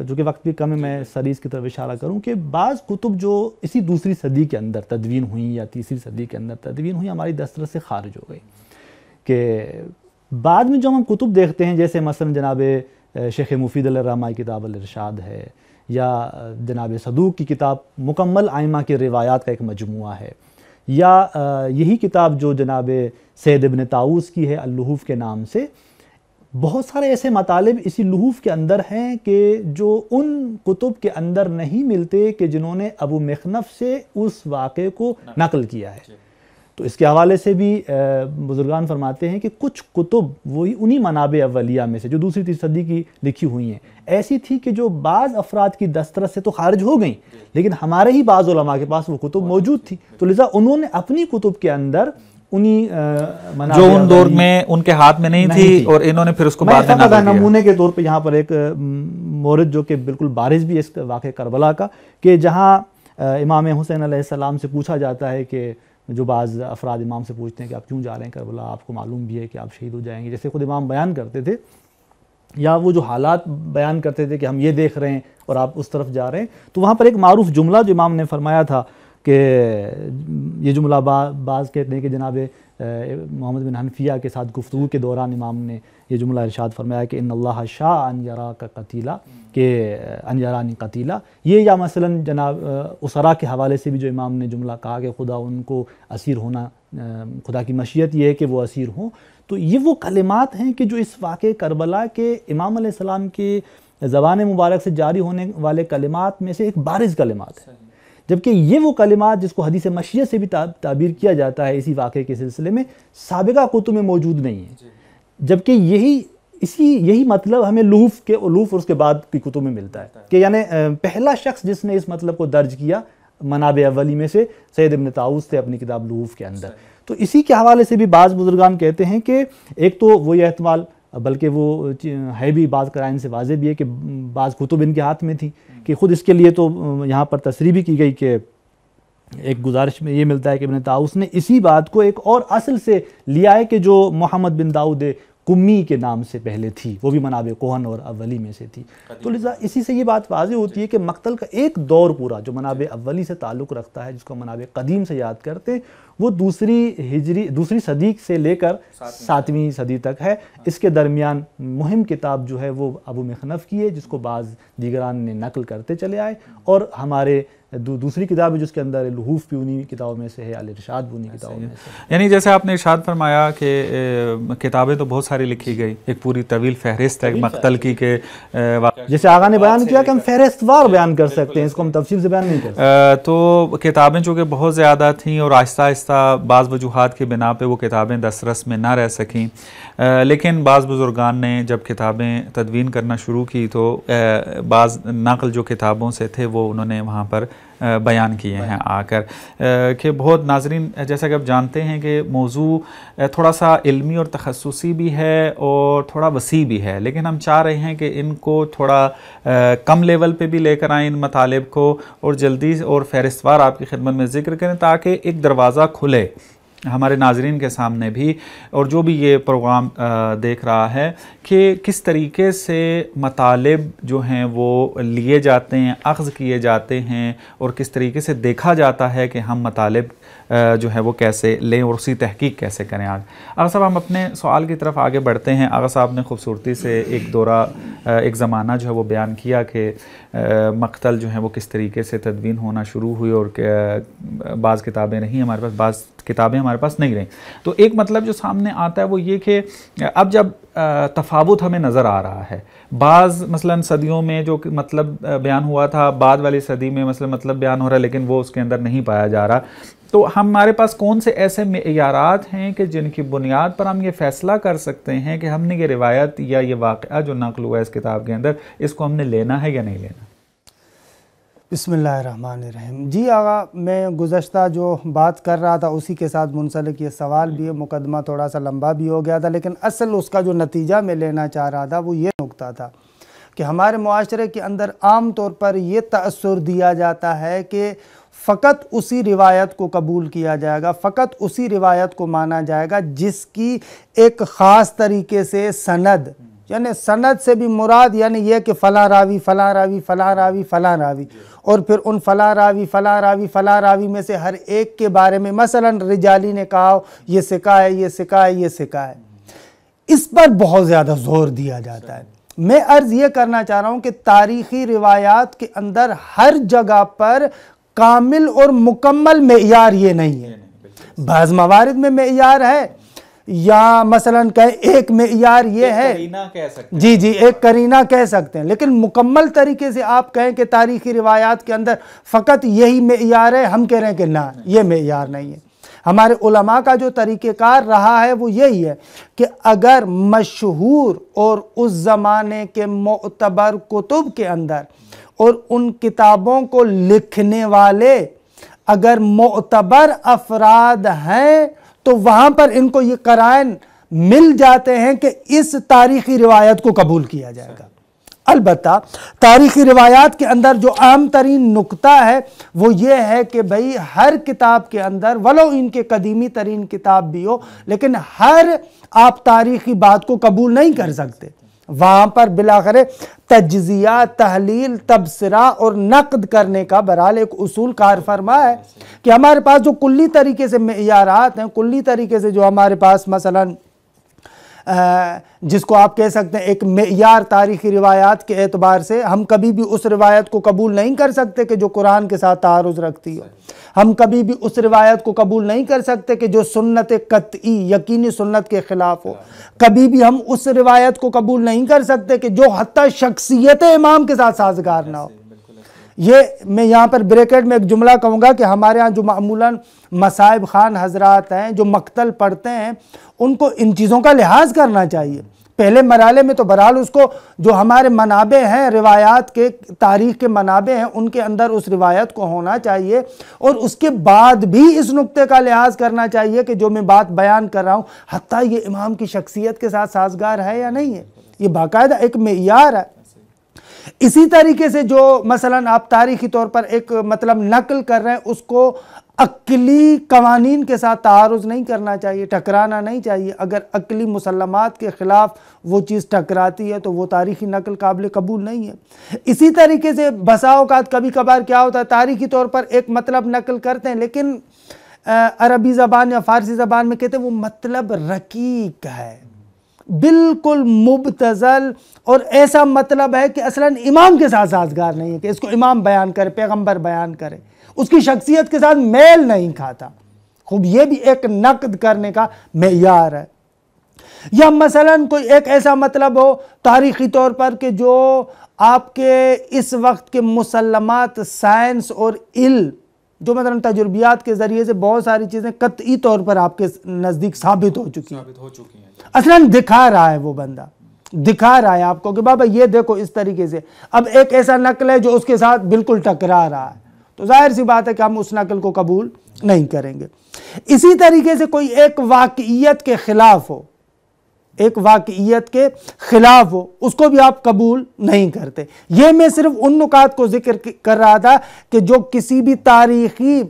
جو کہ وقت بھی کم ہے، میں سریز کی طرف اشارہ کروں کہ بعض کتب جو اسی دوسری صدی کے اندر تدوین ہوئی یا تیسری صدی کے اندر تدوین ہوئی ہماری دسترس سے خارج ہو گئی، کہ بعد میں جو ہم کتب دیکھتے ہیں جیسے مثلا جناب شیخ مفید علیہ الرحمہ کی کتاب الارشاد ہے، یا جناب صدوق کی کتاب مکمل ائمہ کی روایات کا ایک مجموعہ ہے، یا یہی کتاب جو جناب سید ابن طاؤس کی ہے اللحوف کے نام سے، بہت سارے ایسے مطالب اسی لحوف کے اندر ہیں کہ جو ان کتب کے اندر نہیں ملتے کہ جنہوں نے ابو مخنف سے اس واقعے کو نقل کیا ہے۔ تو اس کے حوالے سے بھی بزرگان فرماتے ہیں کہ کچھ کتب وہی انہی منابع اولیہ میں سے جو دوسری تیسری صدی کی لکھی ہوئی ہیں ایسی تھی کہ جو بعض افراد کی دسترس سے تو خارج ہو گئیں، لیکن ہمارے ہی بعض علماء کے پاس وہ کتب موجود تھی، تو لذا انہوں نے اپنی کتب کے اندر انہی جو ان دور میں ان کے ہاتھ میں نہیں تھی اور انہوں نے پھر اس کو بعد میں نقل کیا۔ نمونے کے طور پہ یہاں پر ایک مورد جو کہ بالکل بارز بھی اس واقعہ کربلا کا، کہ جہاں امام حسین علیہ السلام سے پوچھا جاتا ہے کہ جو بعض افراد امام سے پوچھتے ہیں کہ آپ کیوں جا رہے ہیں کربلا، آپ کو معلوم بھی ہے کہ آپ شہید ہو جائیں گے، جیسے خود امام بیان کرتے تھے، یا وہ جو حالات بیان کرتے تھے کہ ہم یہ دیکھ رہے ہیں اور آپ اس طرف جا رہے ہیں، تو وہاں پر ایک معروف جملہ جو امام نے فرمایا تھا کہ یہ جملہ بعض کہتے ہیں کہ جناب محمد بن حنفیہ کے ساتھ گفتگو کے دوران امام نے یہ جملہ ارشاد فرمایا کہ ان اللہ شاء ان یراک قتیلا، کہ ان یرانی قتیلا، یہ یا مثلا جناب اسرا کے حوالے سے بھی جو امام نے جملہ کہا کہ خدا ان کو اسیر ہونا، خدا کی مشیت یہ ہے کہ وہ اسیر ہوں، تو یہ وہ کلمات ہیں کہ جو اس واقعے کربلا کے امام علیہ السلام کے زبان مبارک سے جاری ہونے والے کلمات میں سے ایک بارز کلمات ہیں، جبکہ یہ وہ کلمات جس کو حدیث مشیت سے بھی تعبیر کیا جاتا ہے اسی واقعے کے سلسلے میں سابقہ کتب میں موجود نہیں ہے، جبکہ یہی مطلب ہمیں لحوف اور اس کے بعد کی کتب میں ملتا ہے، کہ یعنی پہلا شخص جس نے اس مطلب کو درج کیا منابع اولی میں سے سید ابن طاؤس تھے اپنی کتاب لحوف کے اندر۔ تو اسی کے حوالے سے بھی بعض بزرگان کہتے ہیں کہ ایک تو وہ یہ احتمال، بلکہ وہ ہے بھی بعض قرائن سے واضح بھی ہے کہ بعض کتب ان کے ہاتھ میں تھی، کہ خود اس کے لیے تو یہاں پر تصریح بھی کی گئی کہ ایک گزارش میں یہ ملتا ہے کہ ابن طاؤس نے اسی بات کو ایک اور اصل سے لیا ہے کہ جو محمد بن داؤد کمی کے نام سے پہلے تھی، وہ بھی منابع کوہن اور اولی میں سے تھی، تو لذا اسی سے یہ بات واضح ہوتی ہے کہ مقتل کا ایک دور پورا جو منابع اولی سے تعلق رکھتا ہے، جس کو منابع قدیم سے یاد کرتے ہیں، وہ دوسری صدی سے لے کر 7ویں صدی تک ہے۔ اس کے درمیان مہم کتاب جو ہے وہ ابو مخنف کی ہے، جس کو بعض دیگران نے نقل کرتے چلے آئے، اور ہمارے دوسری کتاب ہے جس کے اندر لحوف بھی انہی کتابوں میں سے ہے، الارشاد بھی انہی کتابوں میں سے ہے۔ یعنی جیسے آپ نے ارشاد فرمایا کہ کتابیں تو بہت ساری لکھی گئی، ایک پوری طویل فہرست ہے مقتل کی، کہ جیسے آغا نے بیان کیا کہ ہم فہرست وار بیان کر سکتے ہیں، اس کو ہم تفصیل سے بیان نہیں کر سکتے۔ تو کتابیں چونکہ بہت زیادہ تھیں اور آہستہ آہستہ بعض وجوہات کی بنا پہ وہ کتابیں دسترس میں نہ رہ سکیں، لیکن بعض بزرگان نے جب کتابیں تدوین کرنا شروع کی تو بعض نقل جو کتابوں سے تھے وہ انہوں نے وہاں پر بیان کیے ہیں آ کر، کہ بہت ناظرین جیسا کہ آپ جانتے ہیں کہ موضوع تھوڑا سا علمی اور تخصصی بھی ہے اور تھوڑا وسیع بھی ہے، لیکن ہم چاہ رہے ہیں کہ ان کو تھوڑا کم لیول پہ بھی لے کر آئیں ان مطالب کو، اور جلدی اور فہرست وار آپ کی خدمت میں ذکر کریں تاکہ ایک دروازہ کھلے ہمارے ناظرین کے سامنے بھی، اور جو بھی یہ پروگرام دیکھ رہا ہے، کہ کس طریقے سے مطالب جو ہیں وہ لیے جاتے ہیں، اخذ کیے جاتے ہیں، اور کس طریقے سے دیکھا جاتا ہے کہ ہم مطالب جو ہے وہ کیسے لیں اور اسی تحقیق کیسے کریں۔ آج آغا صاحب ہم اپنے سوال کی طرف آگے بڑھتے ہیں۔ آغا صاحب نے خوبصورتی سے ایک دورہ، ایک زمانہ جو ہے وہ بیان کیا کہ مقتل جو ہیں وہ کس طریقے سے تدوین ہونا شروع ہوئی، اور بعض کتابیں رہیں ہمارے پاس، بعض کتابیں ہمارے پاس نہیں رہیں۔ تو ایک مطلب جو سامنے آتا ہے وہ یہ کہ اب جب تفاوت ہمیں نظر آ رہا ہے، بعض مثلا صدیوں میں جو مطلب بیان ہوا تھا، بعد والی صدی میں مثلا مطلب بیان ہو رہا ہے لیکن وہ اس کے اندر نہیں پایا جا رہا، تو ہمارے پاس کون سے ایسے معیارات ہیں کہ جن کی بنیاد پر ہم یہ فیصلہ کر سکتے ہیں کہ ہم نے یہ روایت یا یہ واقعہ جو نقل ہوا ہے اس کتاب کے اندر، اس کو ہم نے لینا ہے یا نہیں لینا؟ بسم اللہ الرحمن الرحیم۔ جی آغا، میں گزشتہ جو بات کر رہا تھا اسی کے ساتھ منسلک یہ سوال بھی ہے، مقدمہ تھوڑا سا لمبا بھی ہو گیا تھا، لیکن اصل اس کا جو نتیجہ میں لینا چاہ رہا تھا وہ یہ نکتہ تھا کہ ہمارے معاشرے کے اندر عام طور پر یہ تأثر دیا جاتا ہے کہ فقط اسی روایت کو قبول کیا جائے گا، فقط اسی روایت کو مانا جائے گا جس کی ایک خاص طریقے سے سند، یعنی سند سے بھی مراد یعنی یہ کہ فلاں راوی فلاں راوی فلاں راوی فلاں راوی، اور پھر ان فلاں راوی فلاں راوی فلاں راوی میں سے ہر ایک کے بارے میں مثلا رجالی نے کہا یہ ثقہ ہے، یہ ثقہ ہے، یہ ثقہ ہے، اس پر بہت زیادہ زور دیا جاتا ہے۔ میں عرض یہ کرنا چاہ رہا ہوں کہ تاریخی روایات کے اندر ہر جگہ پر کامل اور مکمل معیار یہ نہیں ہے. بعض موارد میں معیار ہے، یا مثلاً کہیں ایک معیار یہ ہے، جی ایک کرینہ کہہ سکتے ہیں، لیکن مکمل طریقے سے آپ کہیں کہ تاریخی روایات کے اندر فقط یہی معیار ہے، ہم کہہ رہے ہیں کہ نہ، یہ معیار نہیں ہے. ہمارے علماء کا جو طریقہ کار رہا ہے وہ یہی ہے کہ اگر مشہور اور اس زمانے کے معتبر کتب کے اندر اور ان کتابوں کو لکھنے والے اگر معتبر افراد ہیں تو وہاں پر ان کو یہ قرائن مل جاتے ہیں کہ اس تاریخی روایت کو قبول کیا جائے گا. البتہ تاریخی روایات کے اندر جو عام ترین نکتہ ہے وہ یہ ہے کہ بھئی ہر کتاب کے اندر ولو ان کے قدیمی ترین کتاب بھی ہو لیکن ہر آپ تاریخی بات کو قبول نہیں کر سکتے. وہاں پر بلاخر تجزیہ، تحلیل، تبصرہ اور نقد کرنے کا بہرحال ایک اصول کار فرما ہے کہ ہمارے پاس جو کلی طریقے سے معیارات ہیں، کلی طریقے سے جو ہمارے پاس مثلاً جس کو آپ کہہ سکتے ہیں ایک معیار تاریخی روایات کے اعتبار سے، ہم کبھی بھی اس روایت کو قبول نہیں کر سکتے کہ جو قرآن کے ساتھ تعارض رکھتی ہو. ہم کبھی بھی اس روایت کو قبول نہیں کر سکتے کہ جو سنت قطعی یقینی سنت کے خلاف ہو. کبھی بھی ہم اس روایت کو قبول نہیں کر سکتے کہ جو حتیٰ شخصیت امام کے ساتھ سازگار نہ ہو. یہ میں یہاں پر بریکٹ میں ایک جملہ کہوں گا کہ ہمارے ہاں جو معمولاً مصائب خان حضرات ہیں جو مقتل پڑھتے ہیں ان کو ان چیزوں کا لحاظ کرنا چاہیے. پہلے مرحلے میں تو بہرحال اس کو جو ہمارے منابع ہیں، روایات کے تاریخ کے منابع ہیں، ان کے اندر اس روایت کو ہونا چاہیے اور اس کے بعد بھی اس نقطے کا لحاظ کرنا چاہیے کہ جو میں بات بیان کر رہا ہوں حتیٰ یہ امام کی شخصیت کے ساتھ سازگار ہے یا نہیں ہے. یہ باقاعدہ ایک معیار ہے. اسی طریقے سے جو مثلاً آپ تاریخی طور پر ایک مطلب نقل کر رہے ہیں اس کو عقلی قوانین کے ساتھ تعارض نہیں کرنا چاہیے، ٹکرانا نہیں چاہیے. اگر عقلی مسلمات کے خلاف وہ چیز ٹکراتی ہے تو وہ تاریخی نقل قابل قبول نہیں ہے. اسی طریقے سے بسا اوقات کبھی کبھار کیا ہوتا ہے تاریخی طور پر ایک مطلب نقل کرتے ہیں لیکن عربی زبان یا فارسی زبان میں کہتے ہیں وہ مطلب رقیق ہے، بالکل مبتذل، اور ایسا مطلب ہے کہ اصلاً امام کے ساتھ سازگار نہیں ہے کہ اس کو امام بیان کرے، پیغمبر بیان کرے، اس کی شخصیت کے ساتھ میل نہیں کھاتا. خوب یہ بھی ایک نقد کرنے کا معیار ہے. یا مثلاً کوئی ایک ایسا مطلب ہو تاریخی طور پر کہ جو آپ کے اس وقت کے مسلمات، سائنس اور علم جو مثلاً تجربیات کے ذریعے سے بہت ساری چیزیں قطعی طور پر آپ کے نزدیک ثابت ہو چکی ہیں، اصلاً دکھا رہا ہے، وہ بندہ دکھا رہا ہے آپ کو کہ بابا یہ دیکھو اس طریقے سے. اب ایک ایسا نقل ہے جو اس کے ساتھ بالکل ٹکرا رہا ہے تو ظاہر سی بات ہے کہ ہم اس نقل کو قبول نہیں کریں گے. اسی طریقے سے کوئی ایک واقعیت کے خلاف ہو، ایک واقعیت کے خلاف ہو، اس کو بھی آپ قبول نہیں کرتے. یہ میں صرف ان نکات کو ذکر کر رہا تھا کہ جو کسی بھی تاریخی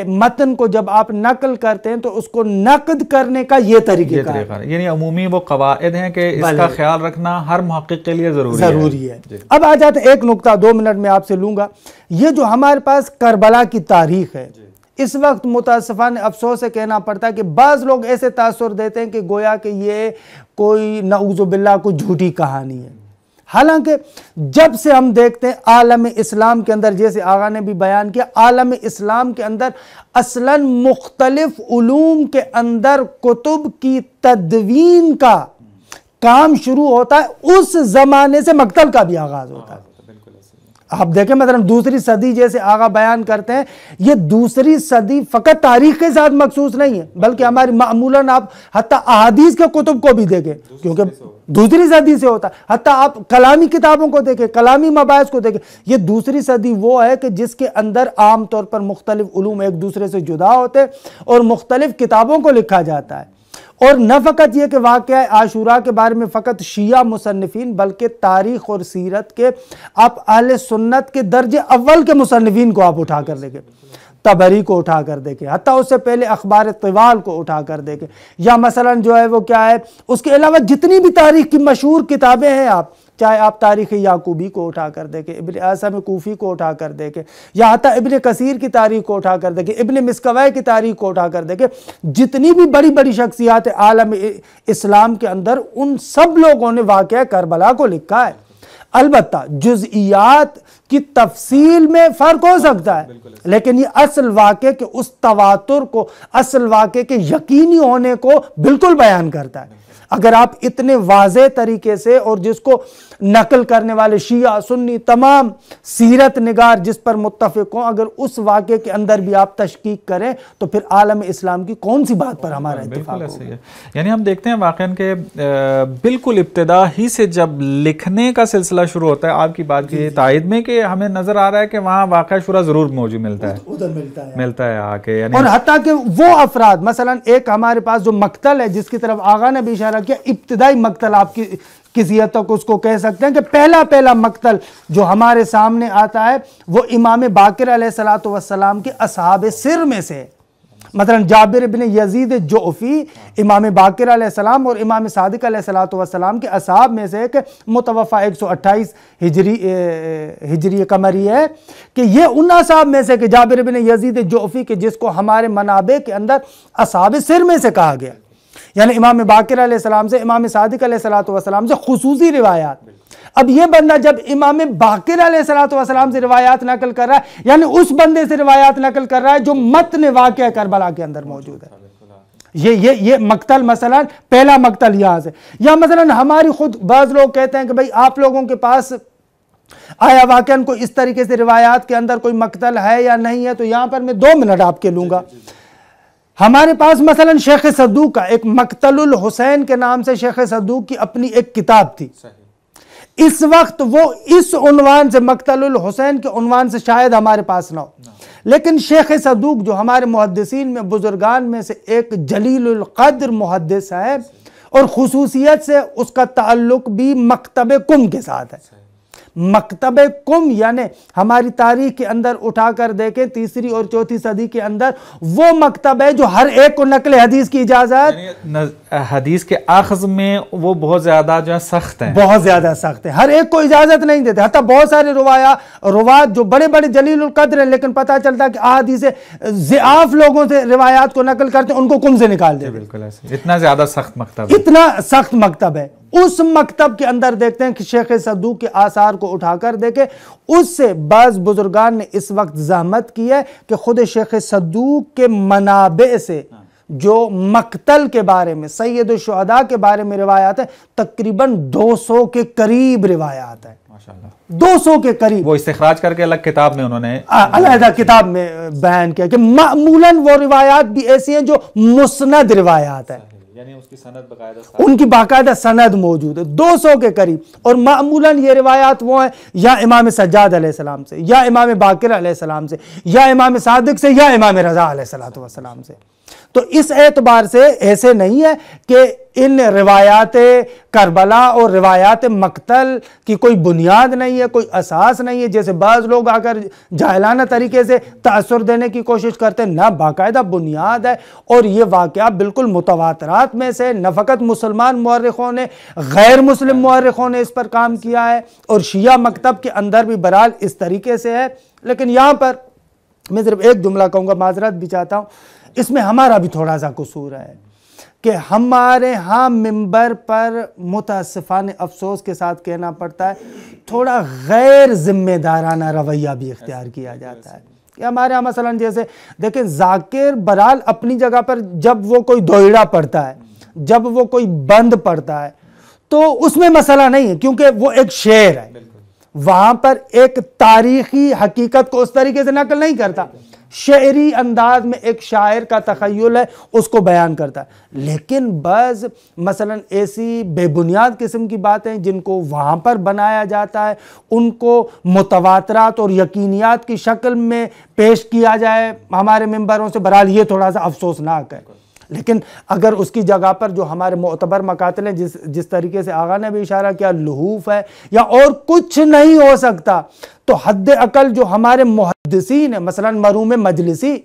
متن کو جب آپ نقل کرتے ہیں تو اس کو نقد کرنے کا یہ طریقہ ہے، یعنی عمومی وہ قواعد ہیں کہ اس کا خیال رکھنا ہر محقق کے لیے ضروری ہے. اب آ جاتے ایک نقطہ 2 منٹ میں آپ سے لوں گا. یہ جو ہمارے پاس کربلا کی تاریخ ہے اس وقت متاسفانہ افسوس سے کہنا پڑتا ہے کہ بعض لوگ ایسے تاثر دیتے ہیں کہ گویا کہ یہ کوئی نعوذ باللہ کوئی جھوٹی کہانی ہے. حالانکہ جب سے ہم دیکھتے ہیں عالم اسلام کے اندر، جیسے آغا نے بھی بیان کیا، عالم اسلام کے اندر اصلاً مختلف علوم کے اندر کتب کی تدوین کا کام شروع ہوتا ہے، اس زمانے سے مقتل کا بھی آغاز ہوتا ہے. آپ دیکھیں مثلا دوسری صدی جیسے آغا بیان کرتے ہیں، یہ دوسری صدی فقط تاریخ کے ساتھ مخصوص نہیں ہے بلکہ ہماری معمولاً آپ حتیٰ احادیث کے کتب کو بھی دیکھیں کیونکہ دوسری صدی سے ہوتا ہے، حتیٰ آپ کلامی کتابوں کو دیکھیں، کلامی مباحث کو دیکھیں. یہ دوسری صدی وہ ہے کہ جس کے اندر عام طور پر مختلف علوم ایک دوسرے سے جدا ہوتے اور مختلف کتابوں کو لکھا جاتا ہے. اور نہ فقط یہ کہ واقعہ عاشوراء کے بارے میں فقط شیعہ مصنفین بلکہ تاریخ اور سیرت کے آپ اہل سنت کے درجے اول کے مصنفین کو آپ اٹھا کر دیکھیں، طبری کو اٹھا کر دیکھیں، حتیٰ اس سے پہلے اخبار طوال کو اٹھا کر دیکھیں، یا مثلا جو ہے وہ کیا ہے اس کے علاوہ جتنی بھی تاریخ کی مشہور کتابیں ہیں آپ چاہے آپ تاریخ یعقوبی کو اٹھا کر دیکھیں، ابن اعصم کوفی کو اٹھا کر دیکھیں، یا حتیٰ ابن کثیر کی تاریخ کو اٹھا کر دیکھیں، ابن مسکویہ کی تاریخ کو اٹھا کر دیکھیں، جتنی بھی بڑی بڑی شخصیات عالم اسلام کے اندر، ان سب لوگوں نے واقعہ کربلا کو لکھا ہے۔ البتہ جزئیات کی تفصیل میں فرق ہو سکتا ہے، لیکن یہ اصل واقعے کے اس تواتر کو، اصل واقعے کے یقینی ہونے کو بالکل بیان کرتا ہے۔ اگر آپ اتنے واضح طریقے سے، اور جس کو نقل کرنے والے شیعہ سنی تمام سیرت نگار جس پر متفق ہوں، اگر اس واقعے کے اندر بھی آپ تشکیک کریں تو پھر عالم اسلام کی کون سی بات پر ہمارا اتفاق ہوگا؟ یعنی ہم دیکھتے ہیں واقعاً کہ بالکل ابتدا ہی سے جب لکھنے کا سلسلہ شروع ہوتا ہے، آپ کی بات کی تائید میں، کہ ہمیں نظر آ رہا ہے کہ وہاں واقعہ شورا ضرور موجود ملتا ہے، ادھر ملتا ہے آ کے، اور حتیٰ کہ وہ افراد، مثلا ایک ہمارے پاس جو مقتل ہے جس کی طرف آغا نے بھی اشارہ کیا، ابتدائی مقتل آپ کی کسی حد تک اس کو کہہ سکتے ہیں کہ پہلا مقتل جو ہمارے سامنے آتا ہے وہ امام باقر علیہ السلام کے اصحاب سر میں سے، مثلا جابر بن یزید جعفی امام باقر علیہ السلام اور امام صادق علیہ السلام کے اصحاب میں سے، کہ متوفہ 128 ہجری قمری ہے، کہ یہ ان اصحاب میں سے کہ جابر بن یزید جعفی کے جس کو ہمارے منابع کے اندر اصحاب سر میں سے کہا گیا، یعنی امام باقر علیہ السلام سے، امام صادق علیہ السلام سے خصوصی روایات۔ اب یہ بندہ جب امام باقر علیہ السلام سے روایات نقل کر رہا ہے، یعنی اس بندے سے روایات نقل کر رہا ہے جو متن واقعہ کربلا کے اندر موجود ہے۔ یہ مقتل مثلا پہلا مقتل یہاں سے، یا مثلا ہماری خود بعض لوگ کہتے ہیں کہ بھئی آپ لوگوں کے پاس آیا واقعاً کوئی اس طریقے سے روایات کے اندر کوئی مقتل ہے یا نہیں ہے، تو یہاں پر میں 2 منٹ آپ کے لوں گا۔ ہمارے پاس مثلا شیخ صدوق کا ایک مقتل الحسین کے نام سے شیخ صدوق کی اپنی ایک کتاب تھی، اس وقت وہ اس عنوان سے، مقتل الحسین کے عنوان سے شاید ہمارے پاس نہ ہو، لیکن شیخ صدوق جو ہمارے محدثین میں بزرگان میں سے ایک جلیل القدر محدث ہے، اور خصوصیت سے اس کا تعلق بھی مکتب کم کے ساتھ ہے۔ مکتب کم یعنی ہماری تاریخ کے اندر اٹھا کر دیکھیں 3 اور 4 صدی کے اندر وہ مکتب ہے جو ہر ایک کو نقل حدیث کی اجازت، حدیث کے اخذ میں وہ بہت زیادہ جو ہے سخت ہیں، بہت زیادہ سخت ہے، ہر ایک کو اجازت نہیں دیتے، حتیٰ بہت سارے روات جو بڑے بڑے جلیل القدر ہیں لیکن پتہ چلتا ہے کہ احادیث ضعاف لوگوں سے روایات کو نقل کرتے ہیں، ان کو کم سے نکال دیتے، بالکل ایسے، اتنا زیادہ سخت مکتب، اتنا سخت مکتب ہے۔ اس مکتب کے اندر دیکھتے ہیں کہ شیخ صدوق کے آثار کو اٹھا کر دیکھیں، اس سے بعض بزرگان نے اس وقت زحمت کی ہے کہ خود شیخ صدوق کے منابع سے جو مقتل کے بارے میں، سید الشہداء کے بارے میں روایات ہیں، تقریباً 200 کے قریب روایات ہیں، 200 کے قریب، وہ استخراج کر کے الگ کتاب میں انہوں نے علیحدہ کتاب میں بیان کیا کہ معمولاً وہ روایات بھی ایسی ہیں جو مسند روایات ہیں، یعنی اس کی سند باقاعدہ، ان کی باقاعدہ سند موجود ہے 200 کے قریب، اور معمولاً یہ روایات وہ ہیں یا امام سجاد علیہ السلام سے، یا امام باقر علیہ السلام سے، یا امام صادق سے، یا امام رضا علیہ السلام سے۔ تو اس اعتبار سے ایسے نہیں ہے کہ ان روایات کربلا اور روایات مقتل کی کوئی بنیاد نہیں ہے، کوئی اساس نہیں ہے، جیسے بعض لوگ آ کر جاہلانہ طریقے سے تأثر دینے کی کوشش کرتے ہیں، نہ باقاعدہ بنیاد ہے، اور یہ واقعہ بالکل متواترات میں سے، نہ فقط مسلمان مورخوں نے، غیر مسلم مورخوں نے اس پر کام کیا ہے، اور شیعہ مکتب کے اندر بھی برحال اس طریقے سے ہے۔ لیکن یہاں پر میں صرف ایک جملہ کہوں گا، معذرت بھی چاہتا ہوں، اس میں ہمارا بھی تھوڑا سا قصور ہے کہ ہمارے ہاں ممبر پر متاسفانہ افسوس کے ساتھ کہنا پڑتا ہے تھوڑا غیر ذمہ دارانہ رویہ بھی اختیار کیا جاتا ہے، کہ ہمارے ہاں مثلا جیسے دیکھیں ذاکر برحال اپنی جگہ پر جب وہ کوئی دوئڑا پڑتا ہے، جب وہ کوئی بند پڑتا ہے تو اس میں مسئلہ نہیں ہے، کیونکہ وہ ایک شعر ہے، وہاں پر ایک تاریخی حقیقت کو اس طریقے سے نقل نہیں کرتا، شعری انداز میں ایک شاعر کا تخیل ہے، اس کو بیان کرتا ہے۔ لیکن بعض مثلا ایسی بے بنیاد قسم کی باتیں جن کو وہاں پر بنایا جاتا ہے، ان کو متواترات اور یقینیات کی شکل میں پیش کیا جائے ہمارے ممبروں سے، برحال یہ تھوڑا سا افسوسناک ہے۔ لیکن اگر اس کی جگہ پر جو ہمارے معتبر مقاتل ہیں، جس طریقے سے آغا نے بھی اشارہ کیا، لحوف ہے یا اور کچھ نہیں ہو سکتا، تو حد اقل جو ہمارے محدثین ہیں، مثلا مرحوم مجلسی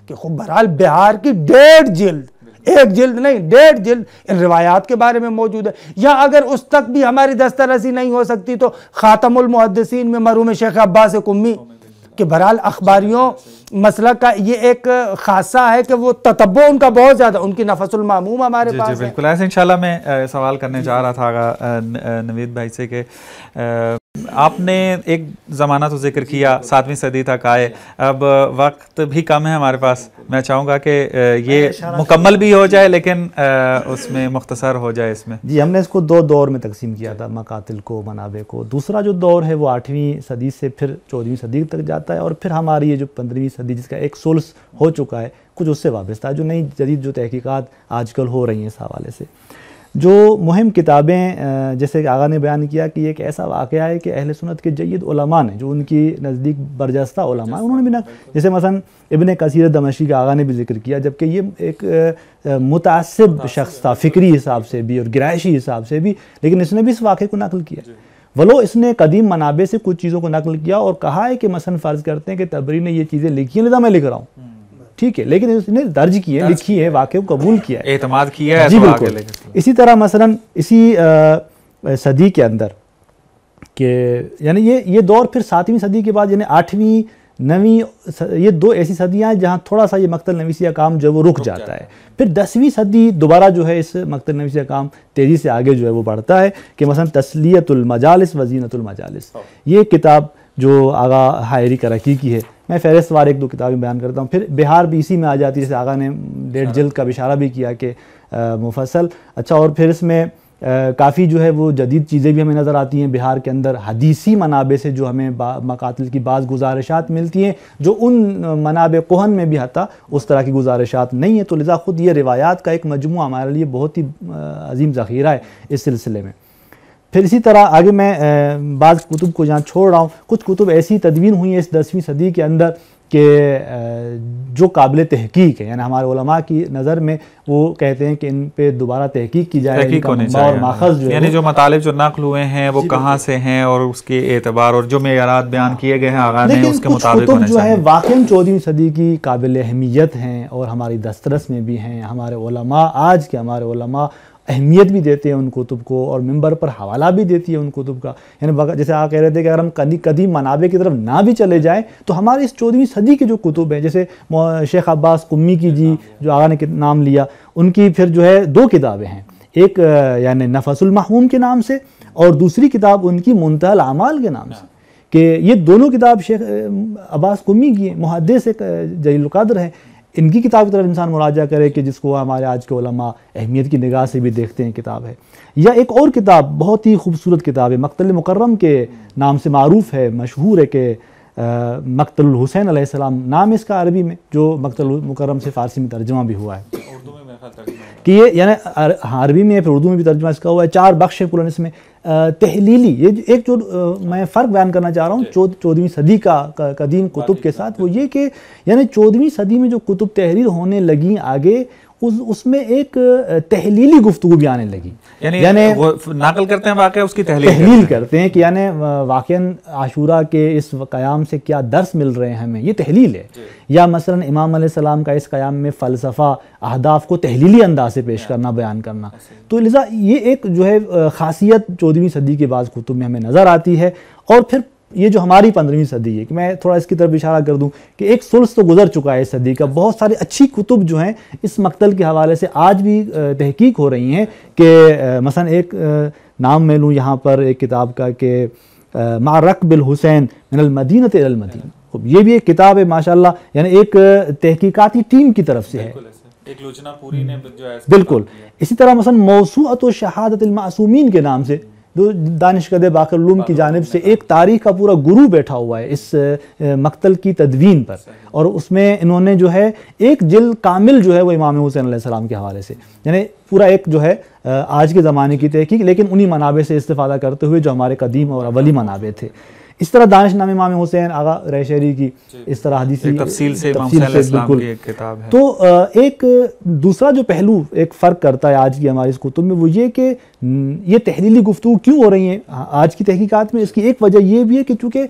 کہ خب برحال بہار کی 1.5 جلد 1 جلد نہیں 1.5 جلد ان روایات کے بارے میں موجود ہے. یا اگر اس تک بھی ہماری دسترسی نہیں ہو سکتی تو خاتم المحدثین میں مرحوم شیخ عباس قمی کہ بہرحال اخباریوں مسلک کا یہ ایک خاصہ ہے کہ وہ تتبع ان کا بہت زیادہ، ان کی نفس المعموم ہمارے پاس ہے. بالکل ایسے انشاءاللہ میں سوال کرنے جا رہا تھا نوید بھائی سے کہ آپ نے ایک زمانہ تو ذکر کیا 7ویں صدی تک آئے، اب وقت بھی کم ہے ہمارے پاس، میں چاہوں گا کہ یہ مکمل بھی ہو جائے لیکن اس میں مختصر ہو جائے اس میں. جی ہم نے اس کو 2 دور میں تقسیم کیا تھا، مقاتل کو، منابع کو. دوسرا جو دور ہے وہ 8ویں صدی سے پھر 14ویں صدی تک جاتا ہے، اور پھر ہماری یہ جو 15ویں صدی جس کا ایک ثلث ہو چکا ہے کچھ اس سے وابستہ ہے، جو نئی جدید جو تحقیقات آج کل ہو رہی ہیں اس حوالے سے. جو مہم کتابیں جیسے کہ آغا نے بیان کیا کہ یہ ایک ایسا واقعہ ہے کہ اہل سنت کے جید علماء نے جو ان کی نزدیک برجستہ علماء انہوں نے بھی جیسے مثلا ابن کثیر دمشقی کا آغا نے بھی ذکر کیا، جبکہ یہ ایک متعصب شخص تھا فکری حساب سے بھی اور گرائشی حساب سے بھی، لیکن اس نے بھی اس واقعے کو نقل کیا. ولو اس نے قدیم منابع سے کچھ چیزوں کو نقل کیا اور کہا ہے کہ مثلا فرض کرتے ہیں کہ تبری نے یہ چیزیں لکھی ہیں لذا میں لکھ رہا ہوں، ٹھیک ہے، لیکن اس نے درج کی ہے، لکھی ہے، واقعے کو قبول کیا ہے، اعتماد کیا ہے. جی بالکل. اسی طرح مثلا اسی صدی کے اندر کہ یعنی یہ دور پھر 7ویں صدی کے بعد یعنی 8ویں 9ویں یہ 2 ایسی صدیاں ہیں جہاں تھوڑا سا یہ مقتل نویسی کا کام جو ہے وہ رک جاتا ہے. پھر 10ویں صدی دوبارہ جو ہے اس مقتل نویسی کا کام تیزی سے آگے جو ہے وہ بڑھتا ہے کہ مثلا تسلیۃ المجالس وزینۃ المجالس، یہ کتاب جو آغا حائری کرکی کی ہے. میں فہرست وار 1-2 کتابیں بیان کرتا ہوں. پھر بہار بھی اسی میں آ جاتی ہے، جیسے آغا نے 1.5 جلد کا اشارہ بھی کیا کہ مفصل. اچھا، اور پھر اس میں کافی جو ہے وہ جدید چیزیں بھی ہمیں نظر آتی ہیں بہار کے اندر، حدیثی منابع سے جو ہمیں مقاتل کی بعض گزارشات ملتی ہیں جو ان منابع کہن میں بھی حتی اس طرح کی گزارشات نہیں ہیں. تو لذا خود یہ روایات کا ایک مجموعہ ہمارے لیے بہت ہی عظیم ذخیرہ ہے اس سلسلے میں. پھر اسی طرح آگے میں بعض کتب کو جہاں چھوڑ رہا ہوں، کچھ کتب ایسی تدوین ہوئی ہیں اس 10ویں صدی کے اندر کہ جو قابل تحقیق ہے، یعنی ہمارے علماء کی نظر میں وہ کہتے ہیں کہ ان پہ دوبارہ تحقیق کی جائے، تحقیق ہونے اور ماخذ جو ہے یعنی جو مطالب جو نقل ہوئے ہیں وہ کہاں سے ہیں اور اس کے اعتبار اور جو معیارات بیان کیے گئے ہیں آغا نے اس کے مطابق ہونے چاہیے. جو ہے واقعاً 14ویں صدی کی قابل اہمیت ہیں اور ہماری دسترس میں بھی ہیں. ہمارے علماء آج کے ہمارے علماء اہمیت بھی دیتے ہیں ان کتب کو اور منبر پر حوالہ بھی دیتی ہے ان کتب کا. یعنی جیسے آپ کہہ رہے تھے کہ اگر ہم قدیم منابع کی طرف نہ بھی چلے جائیں تو ہمارے اس 14ویں صدی کے جو کتب ہیں، جیسے شیخ عباس قمی کی جی جو آغا نے نام لیا، ان کی پھر جو ہے 2 کتابیں ہیں، ایک یعنی نفس المحموم کے نام سے اور دوسری کتاب ان کی منتہی الاعمال کے نام سے، کہ یہ دونوں کتاب شیخ عباس قمی کی ہیں، محدث ایک جلیل القدر ہیں. ان کی کتاب کی طرف انسان مراجعہ کرے کہ جس کو ہمارے آج کے علماء اہمیت کی نگاہ سے بھی دیکھتے ہیں کتاب ہے. یا ایک اور کتاب بہت ہی خوبصورت کتاب ہے، مقتل مکرم کے نام سے معروف ہے، مشہور ہے کہ مقتل الحسین علیہ السلام نام اس کا عربی میں، جو مقتل مکرم سے فارسی میں ترجمہ بھی ہوا ہے کہ یہ یعنی عربی میں پھر اردو میں بھی ترجمہ اس کا ہوا ہے. 4 بخش ہیں پورا اس میں. تحلیلی یہ ایک جو میں فرق بیان کرنا چاہ رہا ہوں 14ویں صدی کا قدیم کتب کے ساتھ، وہ یہ کہ یعنی 14ویں صدی میں جو کتب تحریر ہونے لگیں آگے اس میں ایک تحلیلی گفتگو بھی آنے لگی، یعنی وہ نقل کرتے ہیں واقعہ اس کی تحلیل کرتے ہیں کہ یعنی واقعاً عاشورہ کے اس قیام سے کیا درس مل رہے ہیں ہمیں، یہ تحلیل ہے. یا مثلا امام علیہ السلام کا اس قیام میں فلسفہ اہداف کو تحلیلی انداز سے پیش کرنا، بیان کرنا. تو لذا یہ ایک جو ہے خاصیت 14ویں صدی کے بعض کتب میں ہمیں نظر آتی ہے. اور پھر یہ جو ہماری 15ویں صدی ہے کہ میں تھوڑا اس کی طرف اشارہ کر دوں کہ ایک ثلث تو گزر چکا ہے اس صدی کا، بہت ساری اچھی کتب جو ہیں اس مقتل کے حوالے سے آج بھی تحقیق ہو رہی ہیں. کہ مثلا ایک نام میں لوں یہاں پر ایک کتاب کا کہ مع رکب الحسین من المدینہ الی المدینہ، یہ بھی ایک کتاب ہے ماشاءاللہ، یعنی ایک تحقیقاتی ٹیم کی طرف سے ہے، ایک لوچنا پوری نے جو ہے بالکل. اسی طرح مثلا موسوعۃ شہادت المعصومین کے نام سے جو دانشکدہ باقر العلوم کی جانب سے ایک تاریخ کا پورا گروہ بیٹھا ہوا ہے اس مقتل کی تدوین پر، اور اس میں انہوں نے جو ہے 1 جلد کامل جو ہے وہ امام حسین علیہ السلام کے حوالے سے، یعنی پورا ایک جو ہے آج کے زمانے کی تحقیق لیکن انہی منابع سے استفادہ کرتے ہوئے جو ہمارے قدیم اور اولی منابع تھے. اس طرح دانش نام امام حسین آغا ریشری کی، اس طرح حدیثی تفصیل سے امام حسین علیہ السلام کی ایک کتاب ہے. تو ایک دوسرا جو پہلو ایک فرق کرتا ہے آج کی ہماری اس کتب میں وہ یہ کہ یہ تحلیلی گفتگو کیوں ہو رہی ہیں آج کی تحقیقات میں. اس کی ایک وجہ یہ بھی ہے کہ چونکہ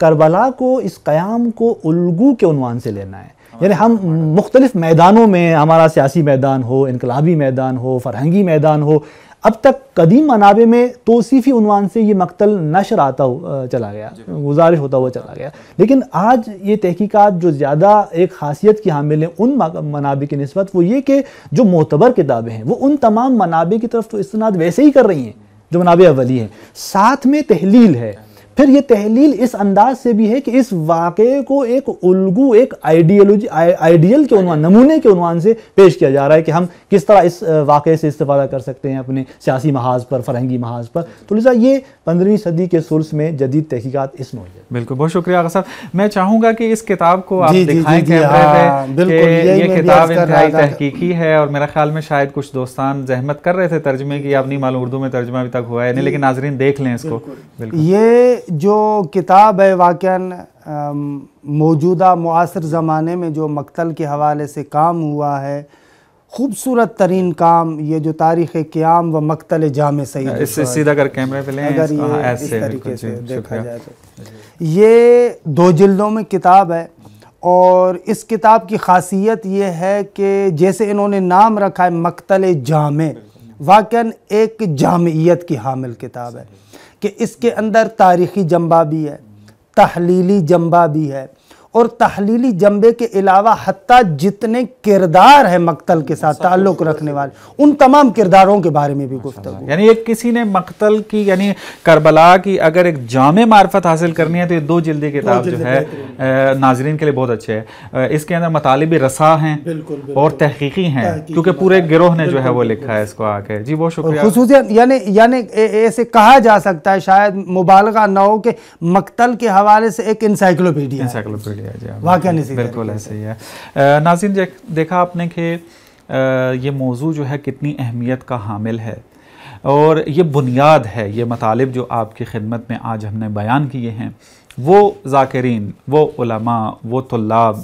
کربلا کو، اس قیام کو الگو کے عنوان سے لینا ہے، یعنی ہم مختلف میدانوں میں، ہمارا سیاسی میدان ہو، انقلابی میدان ہو، فرہنگی میدان ہو، اب تک قدیم منابع میں توصیفی عنوان سے یہ مقتل نشر آتا چلا گیا، گزارش ہوتا ہوا چلا گیا، لیکن آج یہ تحقیقات جو زیادہ ایک خاصیت کی حامل ہیں ان منابع کی نسبت، وہ یہ کہ جو معتبر کتابیں ہیں وہ ان تمام منابع کی طرف تو استناد ویسے ہی کر رہی ہیں جو منابع اولی ہیں، ساتھ میں تحلیل ہے۔ پھر یہ تحلیل اس انداز سے بھی ہے کہ اس واقعے کو ایک الگو، ایک آئیڈیل کے عنوان، نمونے کے عنوان سے پیش کیا جا رہا ہے کہ ہم کس طرح اس واقعے سے استفادہ کر سکتے ہیں اپنے سیاسی محاذ پر، فرہنگی محاذ پر۔ تو لہٰذا یہ 15ویں صدی کے سلس میں جدید تحقیقات اس نوع ہے۔ بالکل، بہت شکریہ آغا صاحب۔ میں چاہوں گا کہ اس کتاب کو آپ دکھائیں کیمرے پہ کہ یہ کتاب انتہائی تحقیقی ہے، اور میرا خیال میں شاید کچھ دوستان زحمت کر رہے تھے ترجمے کی، اب نہیں معلوم اردو میں ترجمہ ابھی تک ہوا ہے نہیں، لیکن ناظرین دیکھ لیں اس کو۔ یہ جو کتاب ہے واقعاً موجودہ معاصر زمانے میں جو مقتل کے حوالے سے کام ہوا ہے، خوبصورت ترین کام، یہ جو تاریخ قیام و مقتل جامع سید، اس سے سیدھا کر کیمرے پہ لیں، اگر یہ اس ایسے طریقے سے دیکھا جائے تو یہ 2 جلدوں میں کتاب ہے، اور اس کتاب کی خاصیت یہ ہے کہ جیسے انہوں نے نام رکھا ہے مقتل جامع، واقعاً ایک جامعیت کی حامل کتاب ہے کہ اس کے اندر تاریخی جنبہ بھی ہے، تحلیلی جنبہ بھی ہے، اور تحلیلی جنبے کے علاوہ حتیٰ جتنے کردار ہیں مقتل کے ساتھ تعلق رکھنے والے، ان تمام کرداروں کے بارے میں بھی گفتگو۔ یعنی ایک کسی نے مقتل کی، یعنی کربلا کی اگر ایک جامع معرفت حاصل کرنی ہے تو یہ 2 جلدی کتاب جو ہے ناظرین کے لیے بہت اچھے ہے۔ اس کے اندر مطالب رسا ہیں اور تحقیقی ہیں، کیونکہ پورے گروہ نے جو ہے وہ لکھا ہے اس کو آ کے۔ جی بہت شکریہ۔ خصوصاً یعنی ایسے کہا جا سکتا ہے، شاید مبالغہ نہ ہو، کہ مقتل کے حوالے سے ایک انسائیکلوپیڈیا ہے۔ واقعہ نہیں، بالکل ایسے ہی ہے۔ ناظرین دیکھا آپ نے کہ یہ موضوع جو ہے کتنی اہمیت کا حامل ہے، اور یہ بنیاد ہے، یہ مطالب جو آپ کی خدمت میں آج ہم نے بیان کیے ہیں، وہ ذاکرین، وہ علماء، وہ طلاب،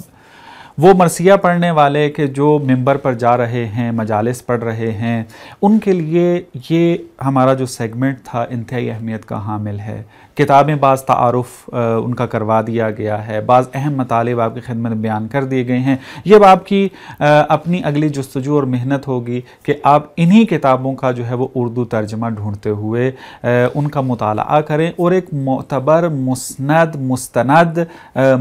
وہ مرثیہ پڑھنے والے کہ جو ممبر پر جا رہے ہیں، مجالس پڑھ رہے ہیں، ان کے لیے یہ ہمارا جو سیگمنٹ تھا انتہائی اہمیت کا حامل ہے۔ کتابیں بعض تعارف ان کا کروا دیا گیا ہے، بعض اہم مطالب آپ کی خدمت میں بیان کر دیے گئے ہیں۔ یہ آپ کی اپنی اگلی جستجو اور محنت ہوگی کہ آپ انہی کتابوں کا جو ہے وہ اردو ترجمہ ڈھونڈتے ہوئے ان کا مطالعہ کریں، اور ایک معتبر مستند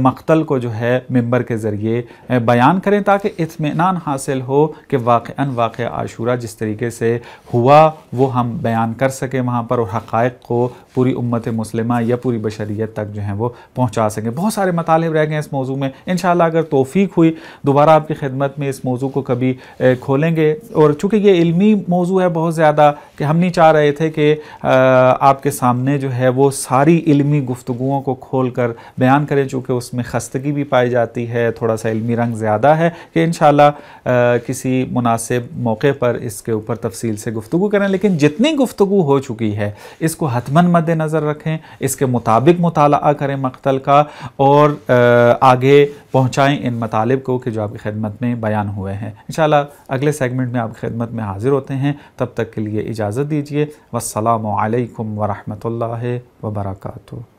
مقتل کو جو ہے ممبر کے ذریعے بیان کریں، تاکہ اطمینان حاصل ہو کہ واقعہ عاشورہ جس طریقے سے ہوا وہ ہم بیان کر سکیں وہاں پر، اور حقائق کو پوری امت مسلمہ یا پوری بشریت تک جو ہیں وہ پہنچا سکیں۔ بہت سارے مطالب رہ گئے اس موضوع میں، انشاءاللہ اگر توفیق ہوئی دوبارہ آپ کی خدمت میں اس موضوع کو کبھی کھولیں گے، اور چونکہ یہ علمی موضوع ہے بہت زیادہ، کہ ہم نہیں چاہ رہے تھے کہ آپ کے سامنے جو ہے وہ ساری علمی گفتگوؤں کو کھول کر بیان کریں، چونکہ اس میں خستگی بھی پائی جاتی ہے، تھوڑا سا علمی رنگ زیادہ ہے، کہ انشاءاللہ کسی مناسب موقع پر اس کے اوپر تفصیل سے گفتگو کریں۔ لیکن جتنی گفتگو ہو چکی ہے اس کو حتماً مد نظر رکھیں، اس کے مطابق مطالعہ کریں مقتل کا، اور آگے پہنچائیں ان مطالب کو کہ جو آپ کی خدمت میں بیان ہوئے ہیں۔ انشاءاللہ اگلے سیگمنٹ میں آپ کی خدمت میں حاضر ہوتے ہیں، تب تک کے لیے اجازت دیجیے۔ والسلام علیکم ورحمۃ اللہ وبرکاتہ۔